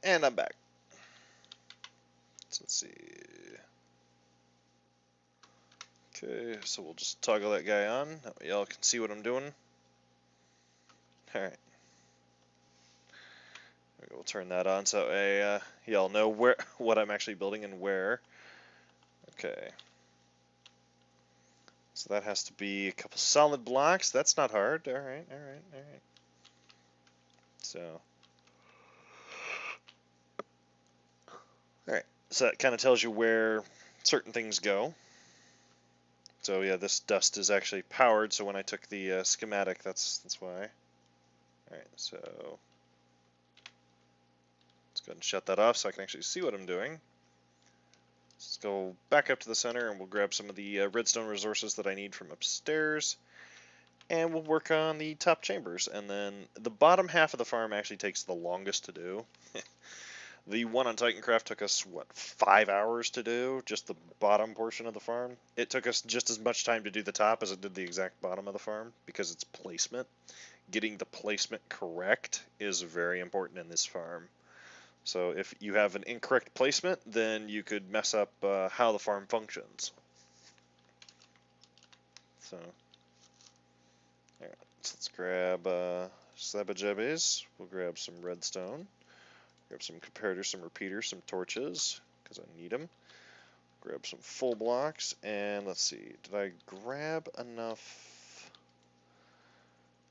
[SPEAKER 1] And I'm back. So let's see. Okay, so we'll just toggle that guy on. That way y'all can see what I'm doing. Alright. We'll turn that on so that way y'all know what I'm actually building and where. Okay. So that has to be a couple solid blocks. That's not hard. Alright. So. Alright. So that kind of tells you where certain things go. So yeah, this dust is actually powered, so when I took the schematic, that's why. Alright, so let's go ahead and shut that off so I can actually see what I'm doing. Let's go back up to the center and we'll grab some of the redstone resources that I need from upstairs. And we'll work on the top chambers. And then the bottom half of the farm actually takes the longest to do. The one on Titancraft took us, what, 5 hours to do? Just the bottom portion of the farm. It took us just as much time to do the top as it did the exact bottom of the farm because it's placement. Getting the placement correct is very important in this farm. So if you have an incorrect placement, then you could mess up how the farm functions. So, alright, so let's grab slabba jabbies. We'll grab some redstone. Grab some comparators, some repeaters, some torches, because I need them. Grab some full blocks, and let's see, did I grab enough?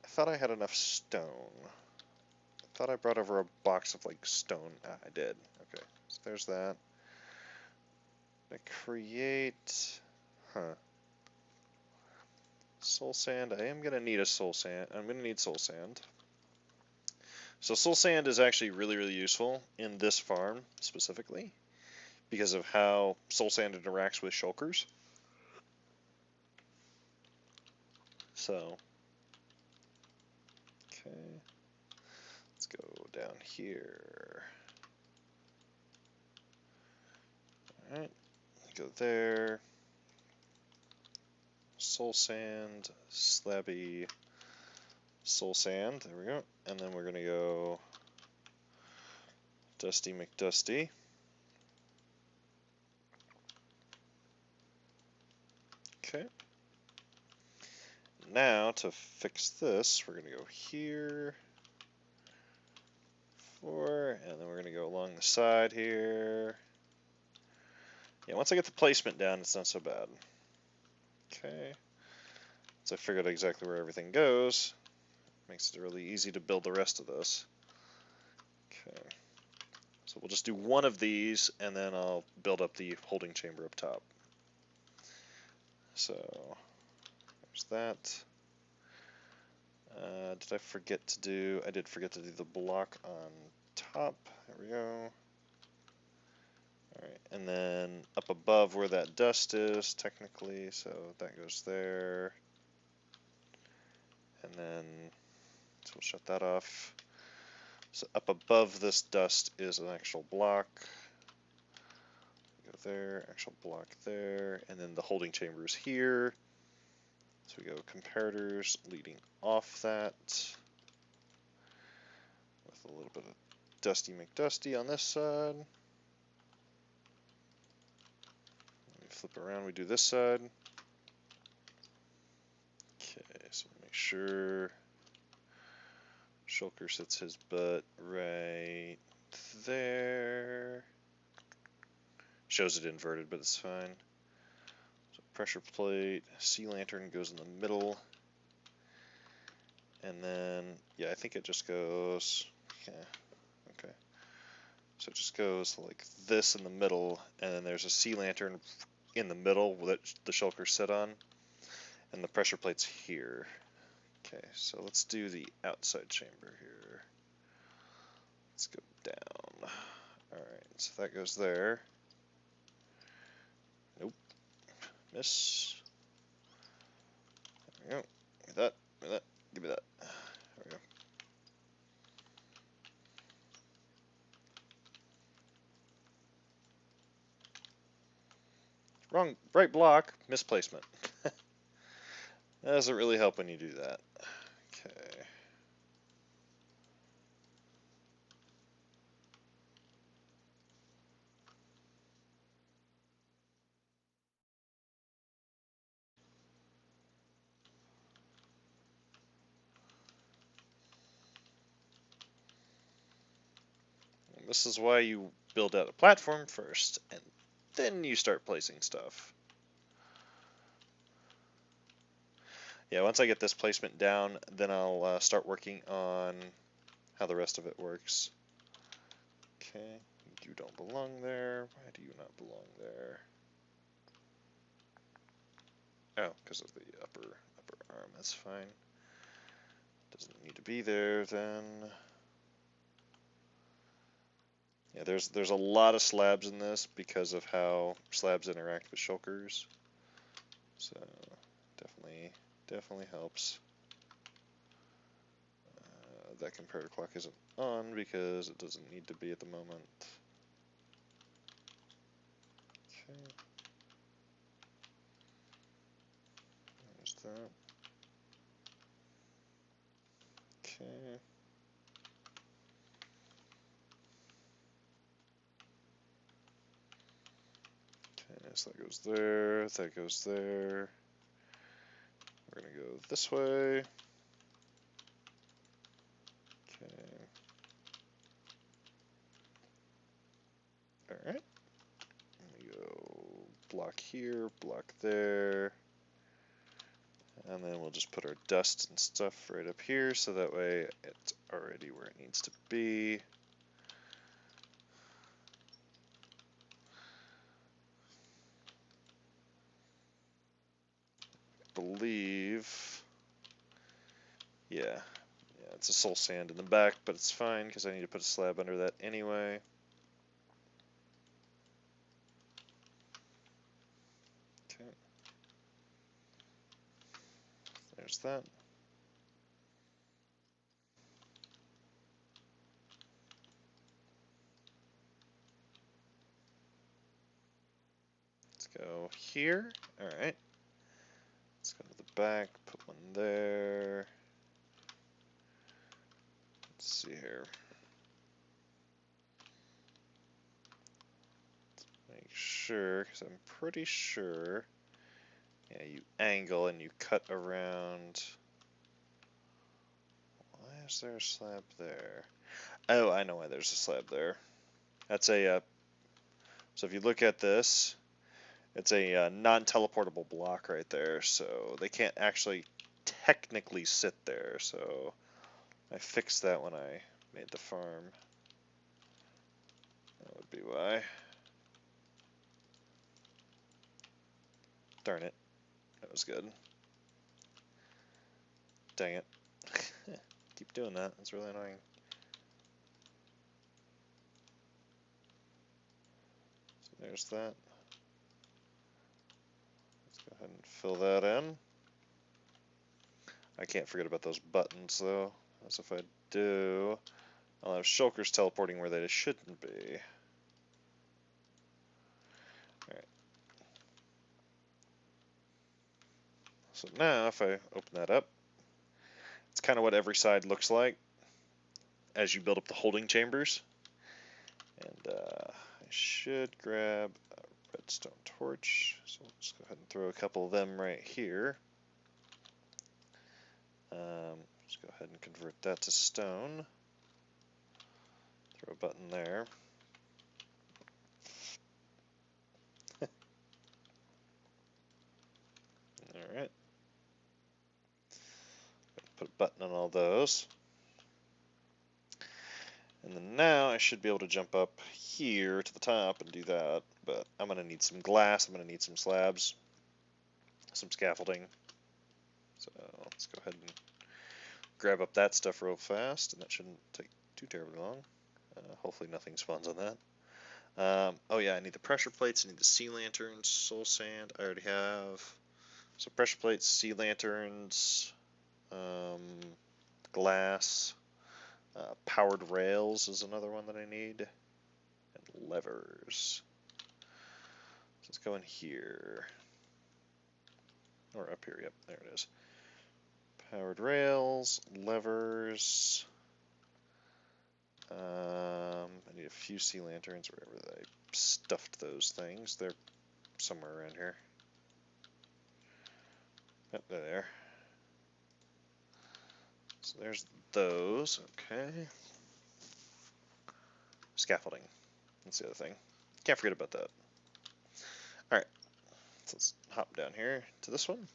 [SPEAKER 1] I thought I had enough stone. I thought I brought over a box of like stone. Ah, I did. Okay, so there's that. I create, soul sand. I am gonna need a soul sand. I'm gonna need soul sand. So soul sand is actually really, really useful in this farm specifically because of how soul sand interacts with shulkers. So, okay, let's go down here. All right, go there. Soul sand, slabby, soul sand. There we go. And then we're gonna go Dusty McDusty. Okay. Now to fix this, we're gonna go here, 4, and then we're gonna go along the side here. Yeah, once I get the placement down, it's not so bad. Okay. So I figured out exactly where everything goes. Makes it really easy to build the rest of this. Okay. So we'll just do one of these, and then I'll build up the holding chamber up top. So there's that. Did I forget to do? I did forget to do the block on top. There we go. Alright, and then up above where that dust is, technically, so that goes there. And then, so we'll shut that off. So up above this dust is an actual block. Go there, actual block there, and then the holding chamber is here. So we go comparators leading off that with a little bit of Dusty McDusty on this side. We flip around, we do this side. Okay, so make sure Shulker sits his butt right there. Shows it inverted, but it's fine. So pressure plate, sea lantern goes in the middle. And then, yeah, I think it just goes, yeah, okay. So it just goes like this in the middle, and then there's a sea lantern in the middle that the shulkers sit on, and the pressure plate's here. Okay, so let's do the outside chamber here. Let's go down. Alright, so that goes there. Nope. Miss. There we go. Give me that. Give me that. Give me that. There we go. Wrong. Right block. Misplacement. That doesn't really help when you do that. Okay. This is why you build out a platform first, and then you start placing stuff. Yeah, once I get this placement down, then I'll start working on how the rest of it works. Okay, you don't belong there. Why do you not belong there? Oh, because of the upper arm. That's fine. Doesn't need to be there then. Yeah, there's a lot of slabs in this because of how slabs interact with shulkers. So definitely helps. That comparator clock isn't on because it doesn't need to be at the moment. Okay. There's that. Okay. Okay, so that goes there, that goes there. We're gonna go this way. Okay. Alright. Go block here, block there. And then we'll just put our dust and stuff right up here so that way it's already where it needs to be. Believe, yeah, it's a soul sand in the back, but it's fine because I need to put a slab under that anyway. Okay, there's that. Let's go here. All right. Let's go to the back, put one there. Let's see here. Make sure, because I'm pretty sure, yeah, you angle and you cut around. Why is there a slab there? Oh, I know why there's a slab there. That's a, so if you look at this, it's a non-teleportable block right there, so they can't actually technically sit there, so I fixed that when I made the farm. That would be why. Darn it. That was good. Dang it. Keep doing that. That's really annoying. So there's that. Let's go ahead and fill that in. I can't forget about those buttons though, as if I do, I'll have shulkers teleporting where they shouldn't be. Alright. So now if I open that up, it's kind of what every side looks like as you build up the holding chambers. And I should grab a redstone torch, so let's go ahead and throw a couple of them right here. Let's go ahead and convert that to stone. Throw a button there. Alright. Put a button on all those. And then now I should be able to jump up here to the top and do that, but I'm going to need some glass, I'm going to need some slabs, some scaffolding. So let's go ahead and grab up that stuff real fast, and that shouldn't take too terribly long. Hopefully nothing spawns on that. Oh yeah, I need the pressure plates, I need the sea lanterns, soul sand, I already have. So pressure plates, sea lanterns, glass, powered rails is another one that I need, and levers. So let's go in here, or up here, yep, there it is. Powered rails, levers, I need a few sea lanterns wherever I stuffed those things. They're somewhere around here. Yep, they're there. So there's those, okay. Scaffolding, that's the other thing. Can't forget about that. Alright, so let's hop down here to this one.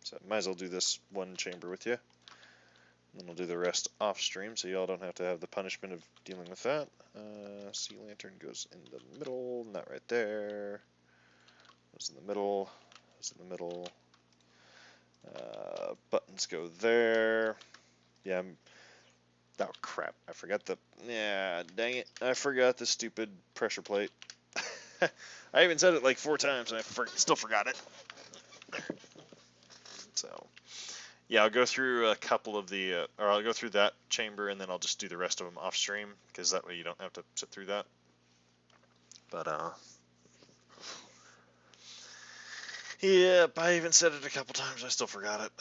[SPEAKER 1] So I might as well do this one chamber with you. And then we'll do the rest off stream so y'all don't have to have the punishment of dealing with that. Sea lantern goes in the middle, not right there. Goes in the middle, goes in the middle. Buttons go there. Yeah, oh crap, I forgot the, yeah, dang it, I forgot the stupid pressure plate. I even said it like 4 times and I still forgot it. So, yeah, I'll go through a couple of the, or I'll go through that chamber and then I'll just do the rest of them off stream, because that way you don't have to sit through that. But, yep, I even said it a couple times, I still forgot it.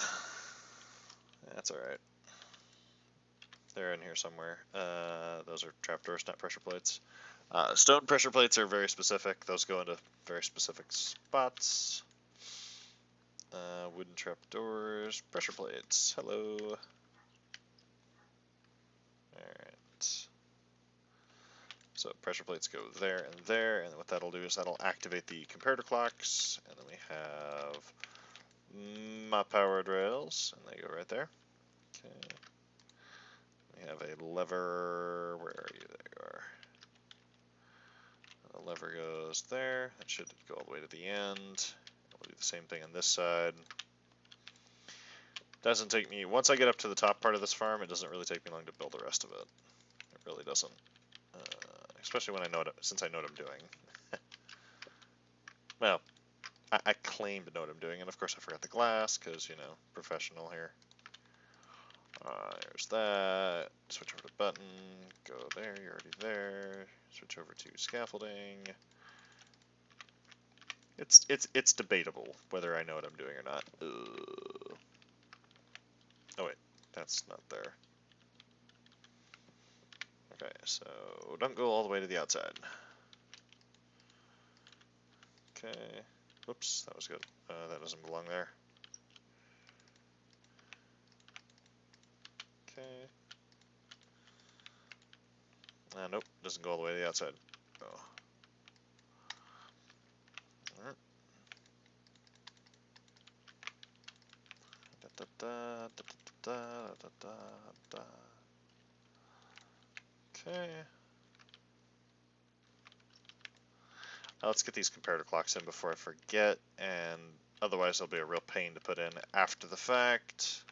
[SPEAKER 1] That's alright. They're in here somewhere. Those are trapdoors, not pressure plates. Stone pressure plates are very specific. Those go into very specific spots. Wooden trapdoors, pressure plates. Hello. Alright. So pressure plates go there, and what that'll do is that'll activate the comparator clocks, and then we have my powered rails, and they go right there. Okay. We have a lever, where are you? There you are. The lever goes there, that should go all the way to the end. We'll do the same thing on this side. Doesn't take me, once I get up to the top part of this farm, it doesn't really take me long to build the rest of it. It really doesn't. Especially when I know it, since I know what I'm doing. Well, I claim to know what I'm doing, and of course I forgot the glass, because, you know, professional here. There's that. Switch over to button. Go there, you're already there. Switch over to scaffolding. It's debatable whether I know what I'm doing or not. Oh wait, that's not there. Okay, so don't go all the way to the outside. Okay. Whoops, that was good. That doesn't belong there. Okay. Nope, doesn't go all the way to the outside. Oh. Alright. Da, da, da, da, da, da, da, da. Okay. Now let's get these comparator clocks in before I forget, and otherwise they'll be a real pain to put in after the fact.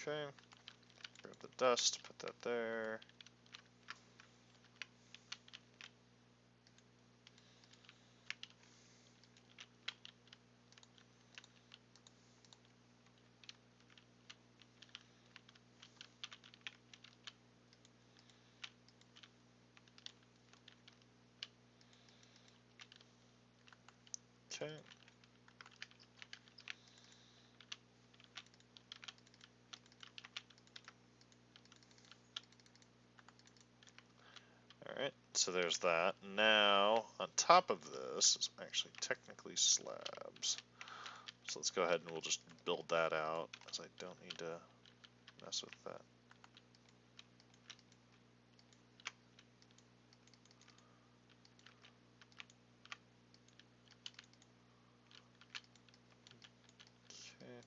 [SPEAKER 1] Okay. Grab the dust, put that there. Okay. Alright, so there's that. Now, on top of this is actually technically slabs. So let's go ahead and we'll just build that out, as I don't need to mess with that. Okay.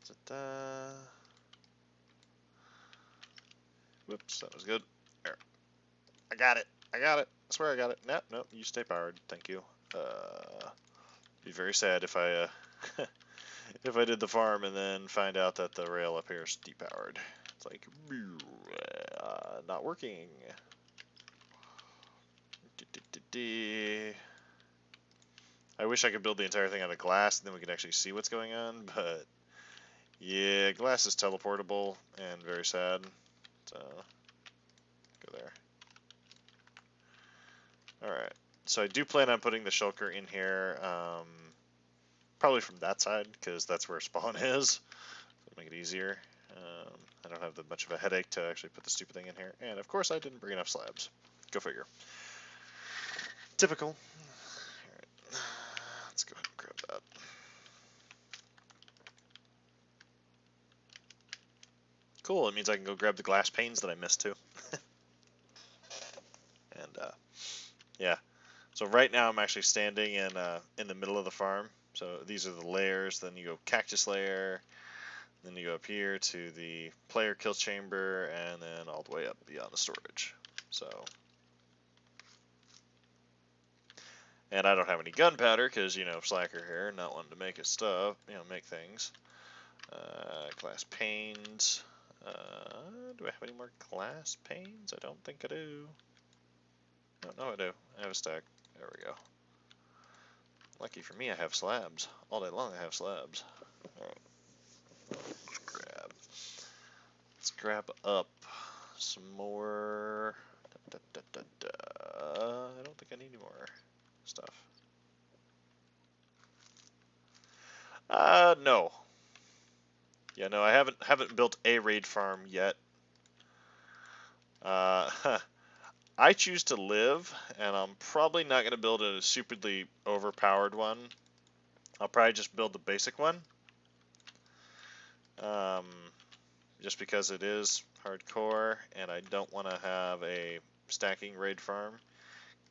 [SPEAKER 1] Da, da, da. Whoops, that was good. There. I got it. I got it. I swear I got it. Nope, nope, you stay powered. Thank you. Be very sad if I if I did the farm and then find out that the rail up here is depowered. It's like not working. I wish I could build the entire thing out of glass and then we could actually see what's going on, but yeah, glass is teleportable and very sad. So go there. Alright, so I do plan on putting the shulker in here, probably from that side, because that's where spawn is, so make it easier. I don't have much of a headache to actually put the stupid thing in here, and of course I didn't bring enough slabs. Go figure. Typical. Alright, let's go ahead and grab that. Cool, it means I can go grab the glass panes that I missed too. And yeah, so right now I'm actually standing in the middle of the farm. So these are the layers. Then you go cactus layer, then you go up here to the player kill chamber, and then all the way up beyond the storage. So, and I don't have any gunpowder because, you know, slacker here, not wanting to make his stuff, you know, make things. Glass panes. Do I have any more glass panes? I don't think I do. No, I do. I have a stack. There we go. Lucky for me, I have slabs. All day long, I have slabs. Alright. Let's grab up some more. I don't think I need any more stuff. No. Yeah, no, I haven't built a raid farm yet. I I choose to live, and I'm probably not going to build a stupidly overpowered one. I'll probably just build the basic one. Um, just because it is hardcore, and I don't want to have a stacking raid farm.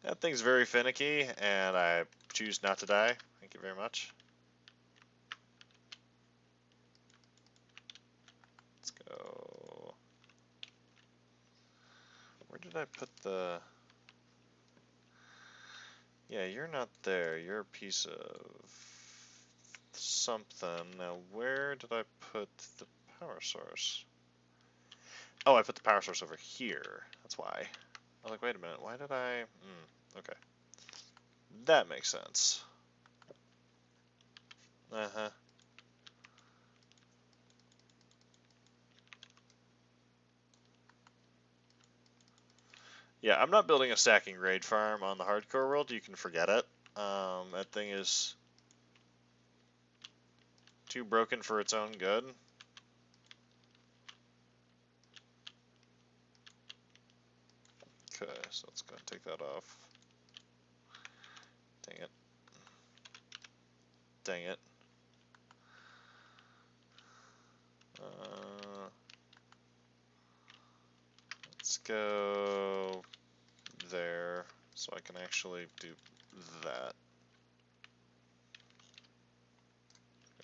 [SPEAKER 1] That thing's very finicky, and I choose not to die. Thank you very much. Let's go. Where did I put the... Yeah, you're not there. You're a piece of something. Now, where did I put the power source? Oh, I put the power source over here. That's why. I was like, wait a minute. Why did I... okay. That makes sense. Uh-huh. Yeah, I'm not building a stacking raid farm on the hardcore world. You can forget it. That thing is too broken for its own good. Okay, so let's go and take that off. Dang it. Dang it. Let's go there so I can actually do that.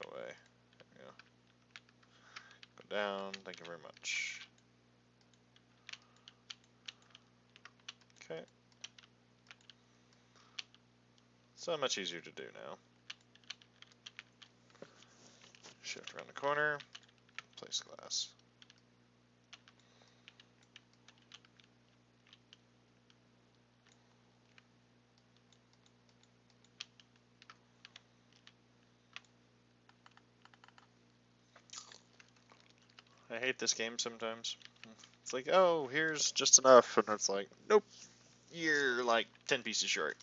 [SPEAKER 1] Go away. There we go. Go down. Thank you very much. Okay. So much easier to do now. Shift around the corner. Place glass. I hate this game sometimes. It's like, oh, here's just enough, and it's like, nope, you're like 10 pieces short.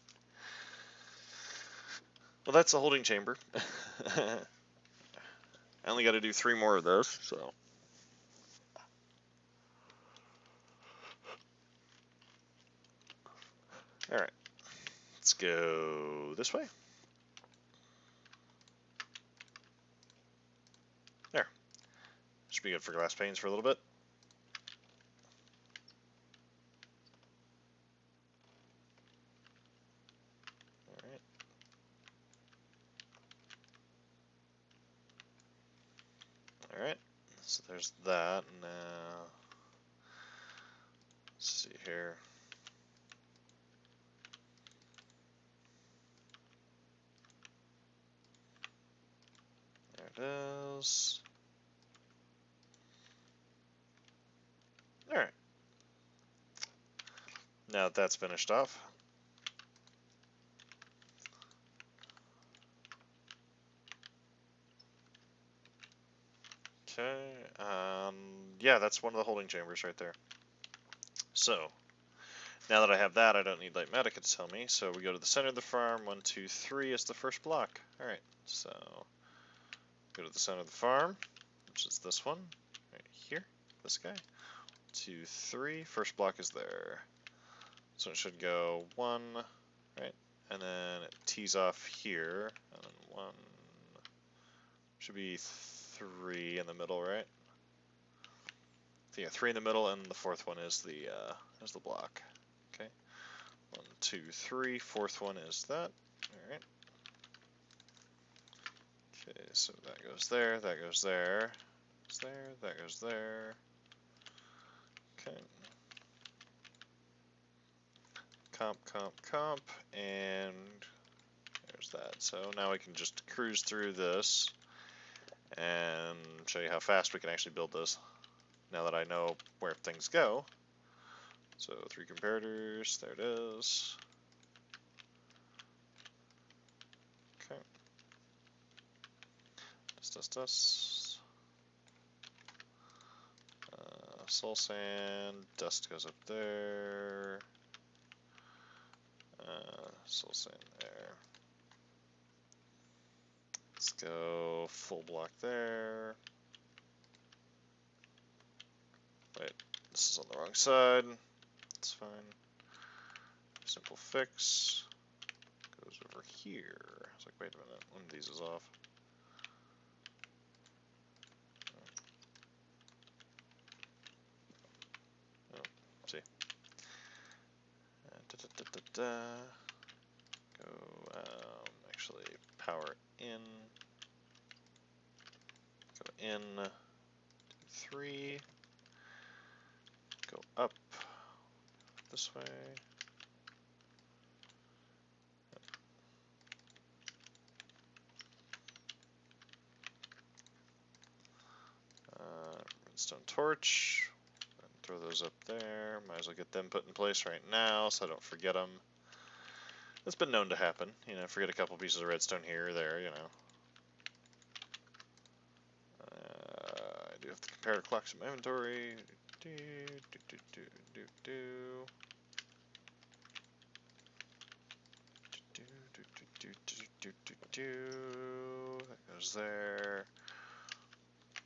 [SPEAKER 1] Well, that's a holding chamber. I only got to do 3 more of those, so. Alright, let's go this way. There. Should be good for glass panes for a little bit. Alright. Alright, so there's that. Now, let's see here. There it is. Alright. Now that that's finished off. Okay, yeah, that's one of the holding chambers right there. So, now that I have that, I don't need Lightmatica to tell me, so we go to the center of the farm. 1, 2, 3 is the first block. Alright, so go to the center of the farm, which is this one, right here, this guy. 2, 3, first block is there. So it should go 1, right, and then it tees off here, and then 1, should be 3 in the middle, right? So yeah, 3 in the middle, and the fourth one is the block. Okay, 1, 2, 3. Fourth one is that. All right. Okay, so that goes there. That goes there. Goes there. That goes there. Okay. Comp, comp, comp, and there's that. So now we can just cruise through this and show you how fast we can actually build this. Now that I know where things go. So 3 comparators, there it is. Okay. Dust. Soul sand, dust goes up there. Soul sand there. Let's go full block there. Wait, this is on the wrong side. It's fine. Simple fix. Goes over here. I was like, wait a minute, one of these is off. Oh, see. Go, actually, power in. Go in, 3. Go up this way. Redstone torch. Throw those up there. Might as well get them put in place right now so I don't forget them. It's been known to happen. You know, forget a couple pieces of redstone here or there, you know. I do have to compare to clocks in my inventory. That goes there.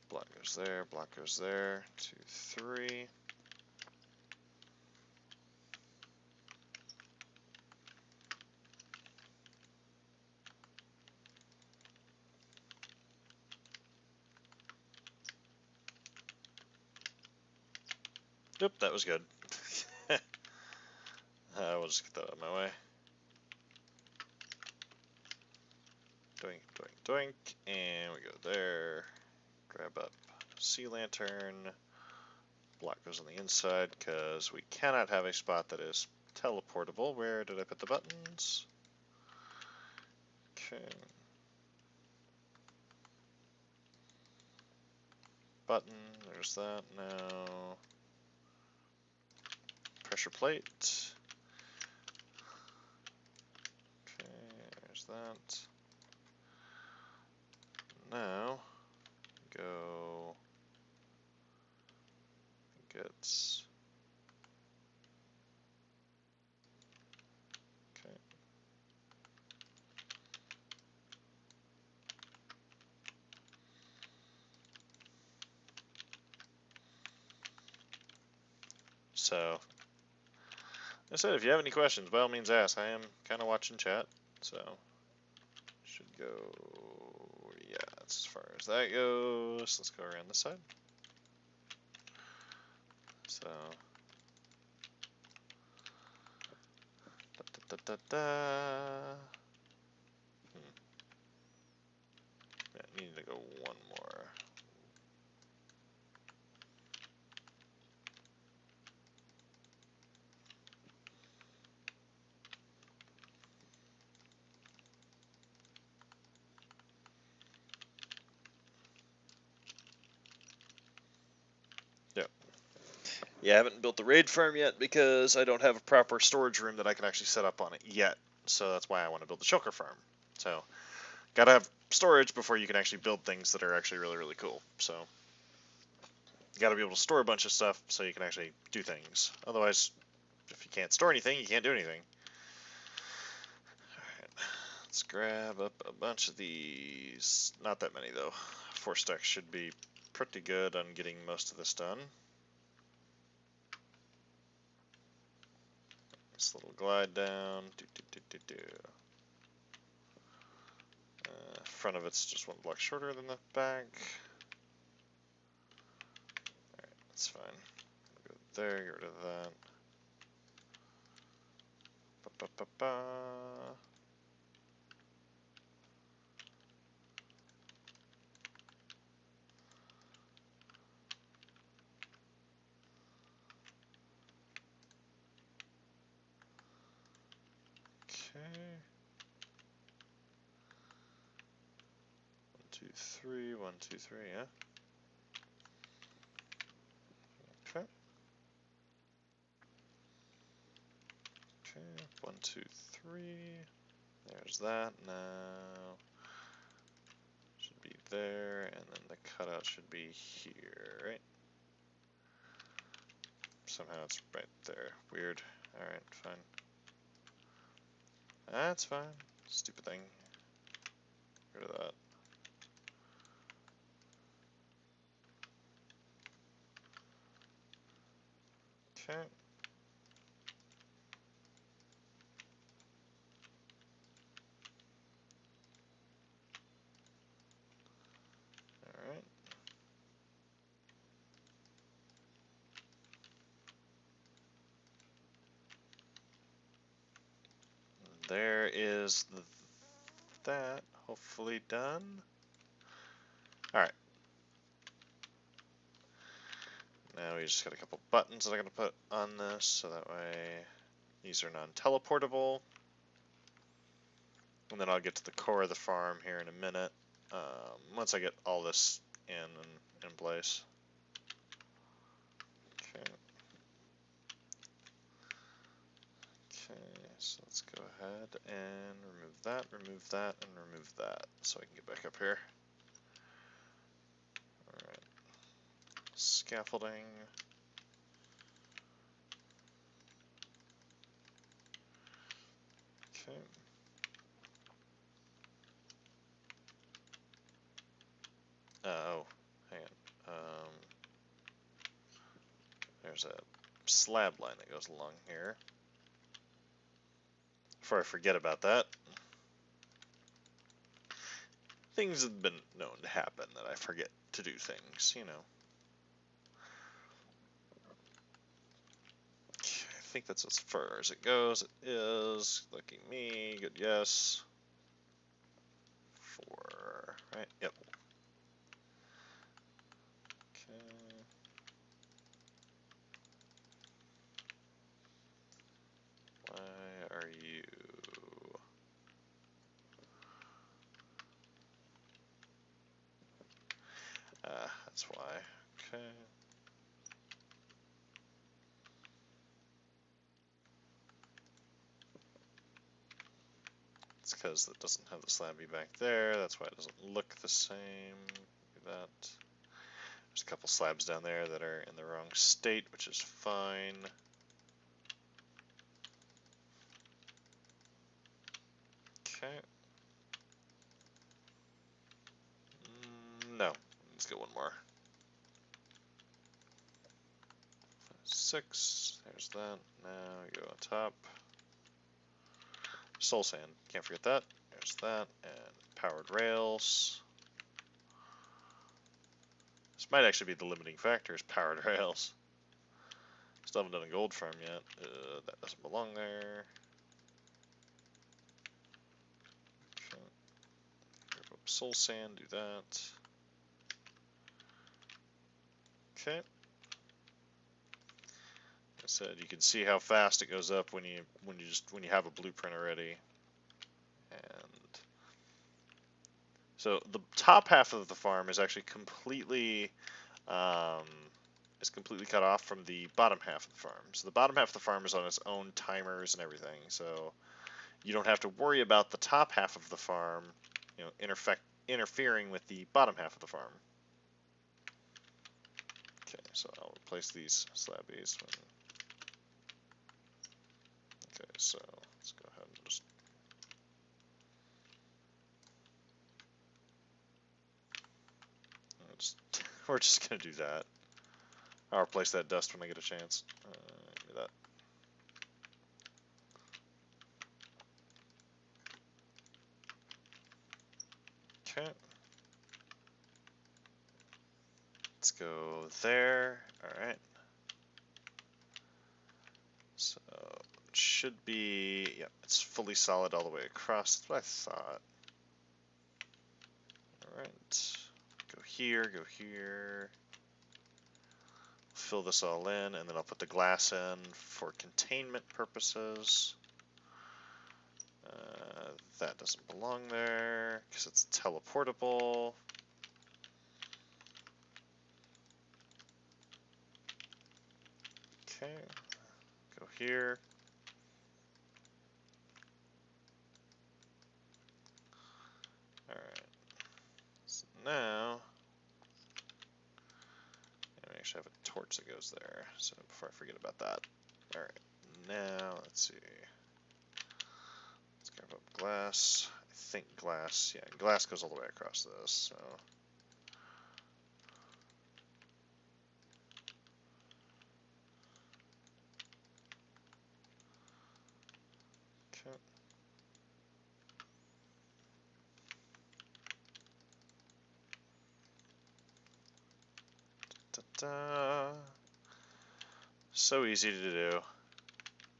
[SPEAKER 1] Block goes there. Block goes there. 2, 3. Yep, that was good. We'll just get that out of my way. Doink, doink, doink, and we go there. Grab up sea lantern. Block goes on the inside because we cannot have a spot that is teleportable. Where did I put the buttons? Okay. Button, there's that now. Pressure plate. Okay, there's that. Now, go get. Okay. So, I said, if you have any questions, by all means ask. I am kind of watching chat, so should go. Yeah, that's as far as that goes. Let's go around this side. So, da, da, da, da. Yeah, need to go one more. Yep. Yeah, I haven't built the raid farm yet because I don't have a proper storage room that I can actually set up on it yet. So that's why I want to build the Shulker farm. So, gotta have storage before you can actually build things that are actually really, really cool. So, you gotta be able to store a bunch of stuff so you can actually do things. Otherwise, if you can't store anything, you can't do anything. Alright, let's grab up a bunch of these. Not that many though. 4 stacks should be pretty good on getting most of this done. This little glide down. Front of it's just 1 block shorter than the back. Alright, that's fine. Go there, get rid of that. Ba, ba, ba, ba. Okay. 1, 2, 3, 1, 2, 3, yeah. Okay. Okay, 1, 2, 3. There's that now. Should be there, and then the cutout should be here, right? Somehow it's right there. Weird. Alright, fine. That's fine. Stupid thing. Get rid of that. Okay. there is that hopefully done. Alright. Now we just got a couple buttons that I'm going to put on this, so that way these are non-teleportable. And then I'll get to the core of the farm here in a minute, once I get all this in place. Okay. Okay, so let's go ahead and remove that, and remove that, so I can get back up here. Alright. Scaffolding. Okay. Oh, hang on. There's a slab line that goes along here. Before I forget about that. Things have been known to happen that I forget to do things, you know. Okay, I think that's as far as it goes. It is. Lucky me. Good, yes. 4, right? Yep. Okay. Why are you? That's why. Okay. It's because it doesn't have the slabby back there. That's why it doesn't look the same. Do that. There's a couple slabs down there that are in the wrong state, which is fine. Okay. No. Let's get one more. 6. There's that. Now we go on top. Soul sand. Can't forget that. There's that. And powered rails. This might actually be the limiting factor, is powered rails. Still haven't done a gold farm yet. That doesn't belong there. Okay. Grab up soul sand, do that. Okay. Like I said, you can see how fast it goes up when you have a blueprint already. And so the top half of the farm is actually completely cut off from the bottom half of the farm. So the bottom half of the farm is on its own timers and everything. So you don't have to worry about the top half of the farm, you know, interfering with the bottom half of the farm. Okay, so I'll replace these slabbies. Okay, so let's go ahead and just we're just gonna do that. I'll replace that dust when I get a chance. Give me that. Okay. Let's go there. Alright. So it should be, yeah, it's fully solid all the way across. That's what I thought. Alright. Go here, go here. Fill this all in, and then I'll put the glass in for containment purposes. That doesn't belong there because it's teleportable. Okay, go here. Alright, so now, I actually have a torch that goes there, so before I forget about that. Alright, now, let's see. Let's grab up glass. I think glass, yeah, glass goes all the way across this, so. Okay. Da-da. So easy to do.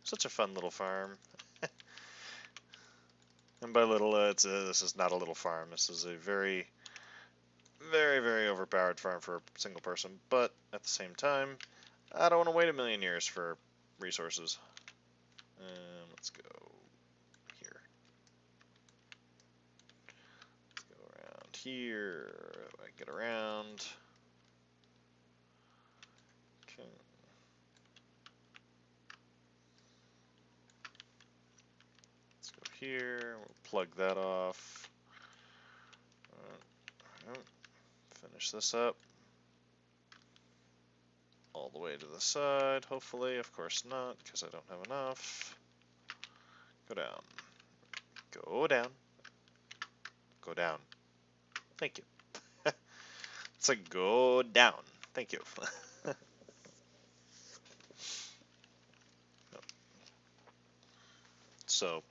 [SPEAKER 1] Such a fun little farm. And by little, this is not a little farm. This is a very, very, very overpowered farm for a single person. But at the same time, I don't want to wait a million years for resources. Let's go here. Let's go around here. I can get around. Okay. Let's go here. We'll plug that off. Finish this up. All the way to the side, hopefully. Of course not, because I don't have enough. Go down. Go down. Go down. Thank you. It's like go down. Thank you. So,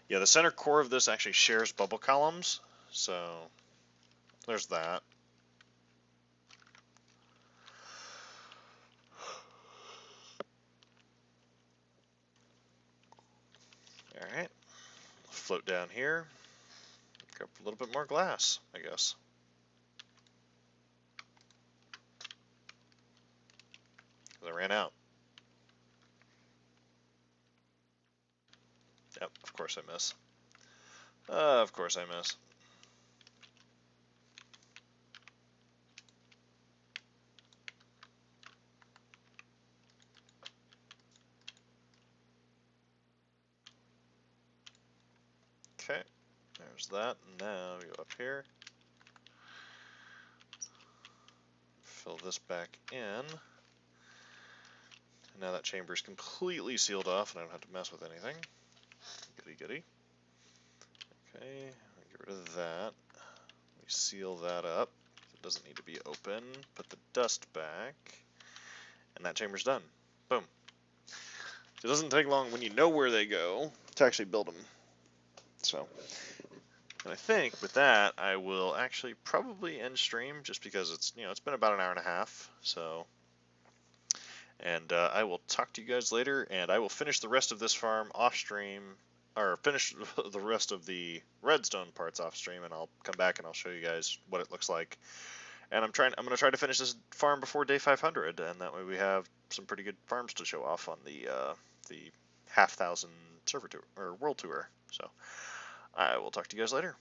[SPEAKER 1] yeah, the center core of this actually shares bubble columns. So, there's that. Alright. Float down here. Grab a little bit more glass, I guess. I ran out. Yep, of course I miss. Of course I miss. Okay, there's that. Now we go up here. Fill this back in. And now that chamber is completely sealed off and I don't have to mess with anything. Goody goody. Okay, get rid of that. We seal that up. It doesn't need to be open. Put the dust back. And that chamber's done. Boom. It doesn't take long when you know where they go to actually build them. So, and I think with that, I will actually probably end stream just because it's, it's been about an hour and a half. So, and I will talk to you guys later, and I will finish the rest of this farm off stream, or finish the rest of the redstone parts off stream, and I'll come back and I'll show you guys what it looks like. And I'm going to try to finish this farm before day 500, and that way we have some pretty good farms to show off on the 5,000 server tour or world tour. So I will talk to you guys later.